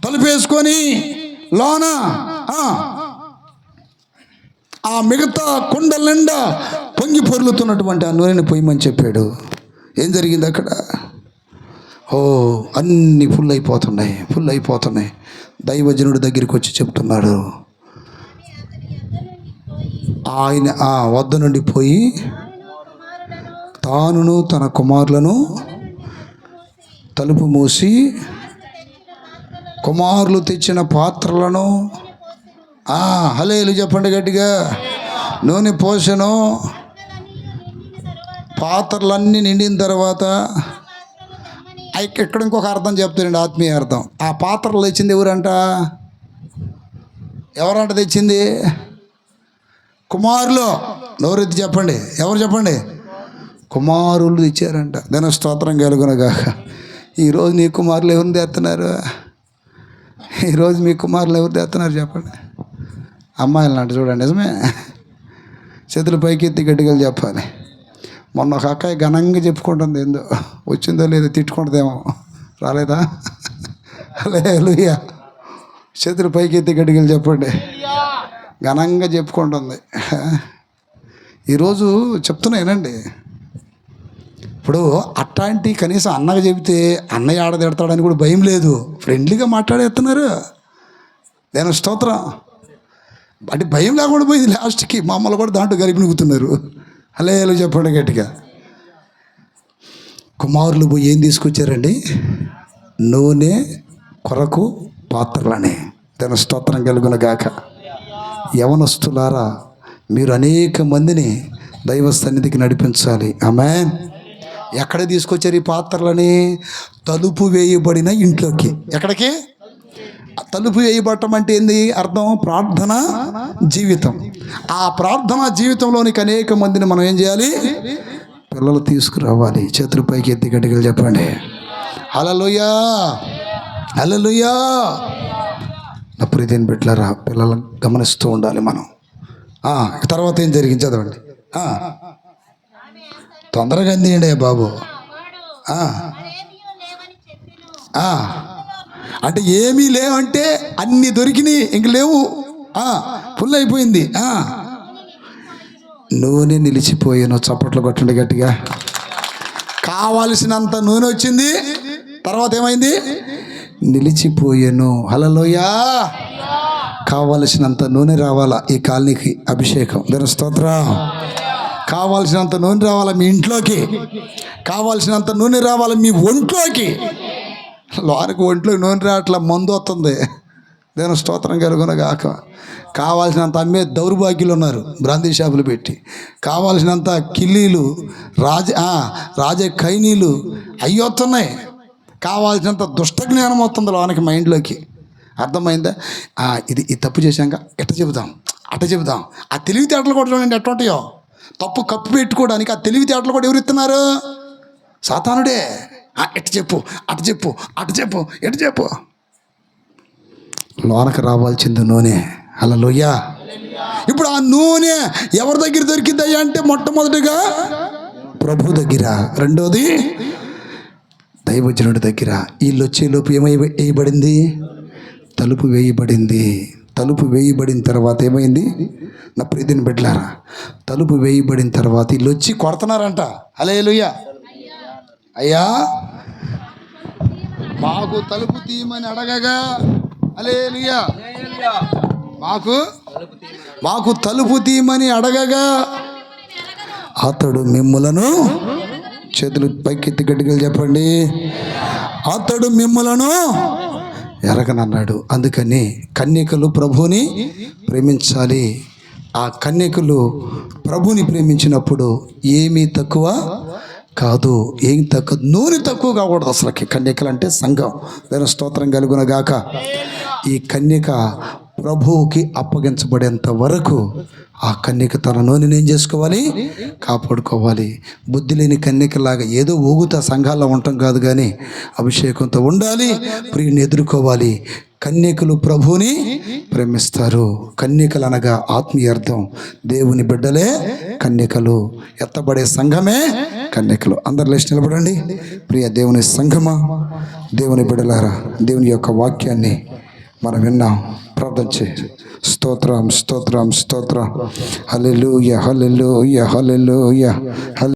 తలుపేసుకొని లోన ఆ మిగతా కుండల నిండా పొంగి పొర్లుతున్నటువంటి ఆ నూనెని పొయ్యమని చెప్పాడు. ఏం జరిగింది అక్కడ? అన్నీ ఫుల్ అయిపోతున్నాయి. దైవజనుడి దగ్గరికి వచ్చి చెప్తున్నాడు. ఆయన వద్ద నుండి పోయి తానును తన కుమారులను తలుపు మూసి కుమారులు తెచ్చిన పాత్రలను హల్లెలూయా చెప్పండి గట్టిగా. నూనె పోసెను. పాత్రలన్నీ నిండిన తర్వాత ఇక్కడ ఇంకొక అర్థం చెప్తానండి, ఆత్మీయ అర్థం. ఆ పాత్రలు తెచ్చింది ఎవరంట? తెచ్చింది? కుమారులు. నోరెత్తి చెప్పండి. ఎవరు చెప్పండి? కుమారులు తెచ్చారంట. దాని స్తోత్రం కలుగునగాక. ఈరోజు నీ కుమారులు ఎవరిని తెస్తున్నారు? ఈరోజు మీ కుమారులు ఎవరు తెస్తున్నారు చెప్పండి? అమ్మాయిలు అంట చూడండి. నిజమే. చేతులు పైకి ఎత్తి గట్టిగా చెప్పాలి. మొన్న ఒక అక్కాయి ఘనంగా చెప్పుకుంటుంది. ఏందో వచ్చిందో లేదో తిట్టుకుంటుందేమో. రాలేదా? హల్లెలూయా. చేతులు పైకి ఎత్తి గట్టిగా చెప్పండి. ఘనంగా చెప్పుకుంటుంది. ఈరోజు చెప్తున్నానండి. ఇప్పుడు అట్లాంటి కనీసం అన్నగా చెబితే అన్నయ్య ఆడదెడతాడని కూడా భయం లేదు. ఫ్రెండ్లీగా మాట్లాడేస్తున్నారు. దేవుని స్తోత్రం. అంటే భయం లేకుండా పోయింది. లాస్ట్కి మమ్మల్ని కూడా దాంట్లో గరిపినుగుతున్నారు. హల్లెలూయా చెప్పండి గట్టిగా. కుమారులు పోయి ఏం తీసుకొచ్చారండి? నూనె కొరకు పాత్రలని. దాని స్తోత్రం కలుగును గాక. యవనస్తులారా, మీరు అనేక మందిని దైవ సన్నిధికి నడిపించాలి. ఆమేన్. ఎక్కడ తీసుకొచ్చారు ఈ పాత్రలని? తలుపు వేయబడిన ఇంట్లోకి. ఎక్కడికి? తలుపు వేయబడటం అంటే ఏంది అర్థం? ప్రార్థన జీవితం. ఆ ప్రార్థనా జీవితంలోనికి అనేక మందిని మనం ఏం చేయాలి? పిల్లలు తీసుకురావాలి. చేతుల పైకి ఎత్తి గట్టిగా చెప్పండి. హల్లెలూయా. హల్లెలూయా. నా ప్రియమైన బిడ్డలారా, పిల్లలను గమనిస్తూ ఉండాలి మనం. తర్వాత ఏం జరిగింది చదవండి. తొందరగా అందియండి బాబు. అంటే ఏమీ లేవంటే అన్నీ దొరికినాయి, ఇంక లేవు, ఫుల్ అయిపోయింది. నూనె నిలిచిపోయాను. చప్పట్లు కొట్టండి గట్టిగా. కావలసినంత నూనె వచ్చింది, తర్వాత ఏమైంది? నిలిచిపోయాను. హల్లెలూయా. కావలసినంత నూనె రావాలా ఈ కాలనీకి, అభిషేకం. దేవుని స్తోత్రం. కావాల్సినంత నూనె రావాలా మీ ఇంట్లోకి, కావాల్సినంత నూనె రావాలా మీ ఒంట్లోకి. లోనికి ఒంట్లోకి నూనె రావట్లా, మందు వస్తుంది. దేవుని స్తోత్రం కలుగునగాక. కావాల్సినంత అమ్మే దౌర్భాగ్యులు ఉన్నారు, బ్రాందీ షాపులు పెట్టి. కావాల్సినంత కిల్లీలు, రాజ ఖైనీలు అవి వస్తున్నాయి. కావాల్సినంత దుష్ట జ్ఞానం వస్తుంది లోనికి, మైండ్లోకి. అర్థమైందా? ఇది తప్పు చేశాక ఎట్ట చెబుదాం, అట్ట చెబుదాం. ఆ తెలివితేటలు కూడా చూడండి ఎట్టుంటాయో. తప్పు కప్పు పెట్టుకోవడానికి ఆ తెలివితేటలు కూడా ఎవరు ఇస్తున్నారు? సాతానుడే. ఎట్ట చెప్పు, అటు చెప్పు, అటు చెప్పు, ఎటు చెప్పు. లోనకు రావాల్సింది నూనె. హల్లెలూయా. ఇప్పుడు ఆ నూనె ఎవరి దగ్గర దొరికిందయ్యా అంటే, మొట్టమొదటిగా ప్రభు దగ్గర, రెండోది దైవజనుడి దగ్గర. వీళ్ళు వచ్చేలోపు వేయబడింది? తలుపు వేయబడింది. తలుపు వేయబడిన తర్వాత ఏమైంది? నా ప్రీతిని బిడ్డలారా, తలుపు వేయబడిన తర్వాత వీళ్ళు వచ్చి కొడుతున్నారంట. హల్లెలూయా. అయ్యా మాకు తలుపు తీయమని అడగగా, హల్లెలూయా, మాకు తలుపు తీయమని అడగగా అతడు మిమ్ములను, చేతులు పైకెత్తి గట్టిగా చెప్పండి, అతడు మిమ్ములను ఎరగనన్నాడు. అందుకని కన్యకలు ప్రభువుని ప్రేమించాలి. ఆ కన్యకలు ప్రభుని ప్రేమించినప్పుడు ఏమీ తక్కువ కాదు, ఏం తక్కువ, నూనె తక్కువ కాకూడదు అసలుకి. కన్యకలు అంటే సంఘం. దాని స్తోత్రం కలుగునగాక. ఈ కన్యక ప్రభువుకి అప్పగించబడేంత వరకు ఆ కన్యక తన నూనెని ఏం చేసుకోవాలి? కాపాడుకోవాలి. బుద్ధి లేని కన్యకలాగా ఏదో ఊగుతా సంఘాల్లో ఉండటం కాదు, కానీ అభిషేకంతో ఉండాలి, ప్రియుని ఎదుర్కోవాలి. కన్యకలు ప్రభువుని ప్రేమిస్తారు. కన్యకలు అనగా ఆత్మీయ అర్థం. దేవుని బిడ్డలే కన్యకలు, ఎత్తబడే సంఘమే కన్యకలు. అందరు లేచి నిలబడండి. ప్రియ దేవుని సంఘమా, దేవుని బిడ్డలారా, దేవుని యొక్క వాక్యాన్ని మనం విన్నాం. ప్రార్థన చేయి. స్తోత్రం, స్తోత్రం, స్తోత్రం. హల్లెలూయా, హల్లెలూయా, హల్లెలూయా.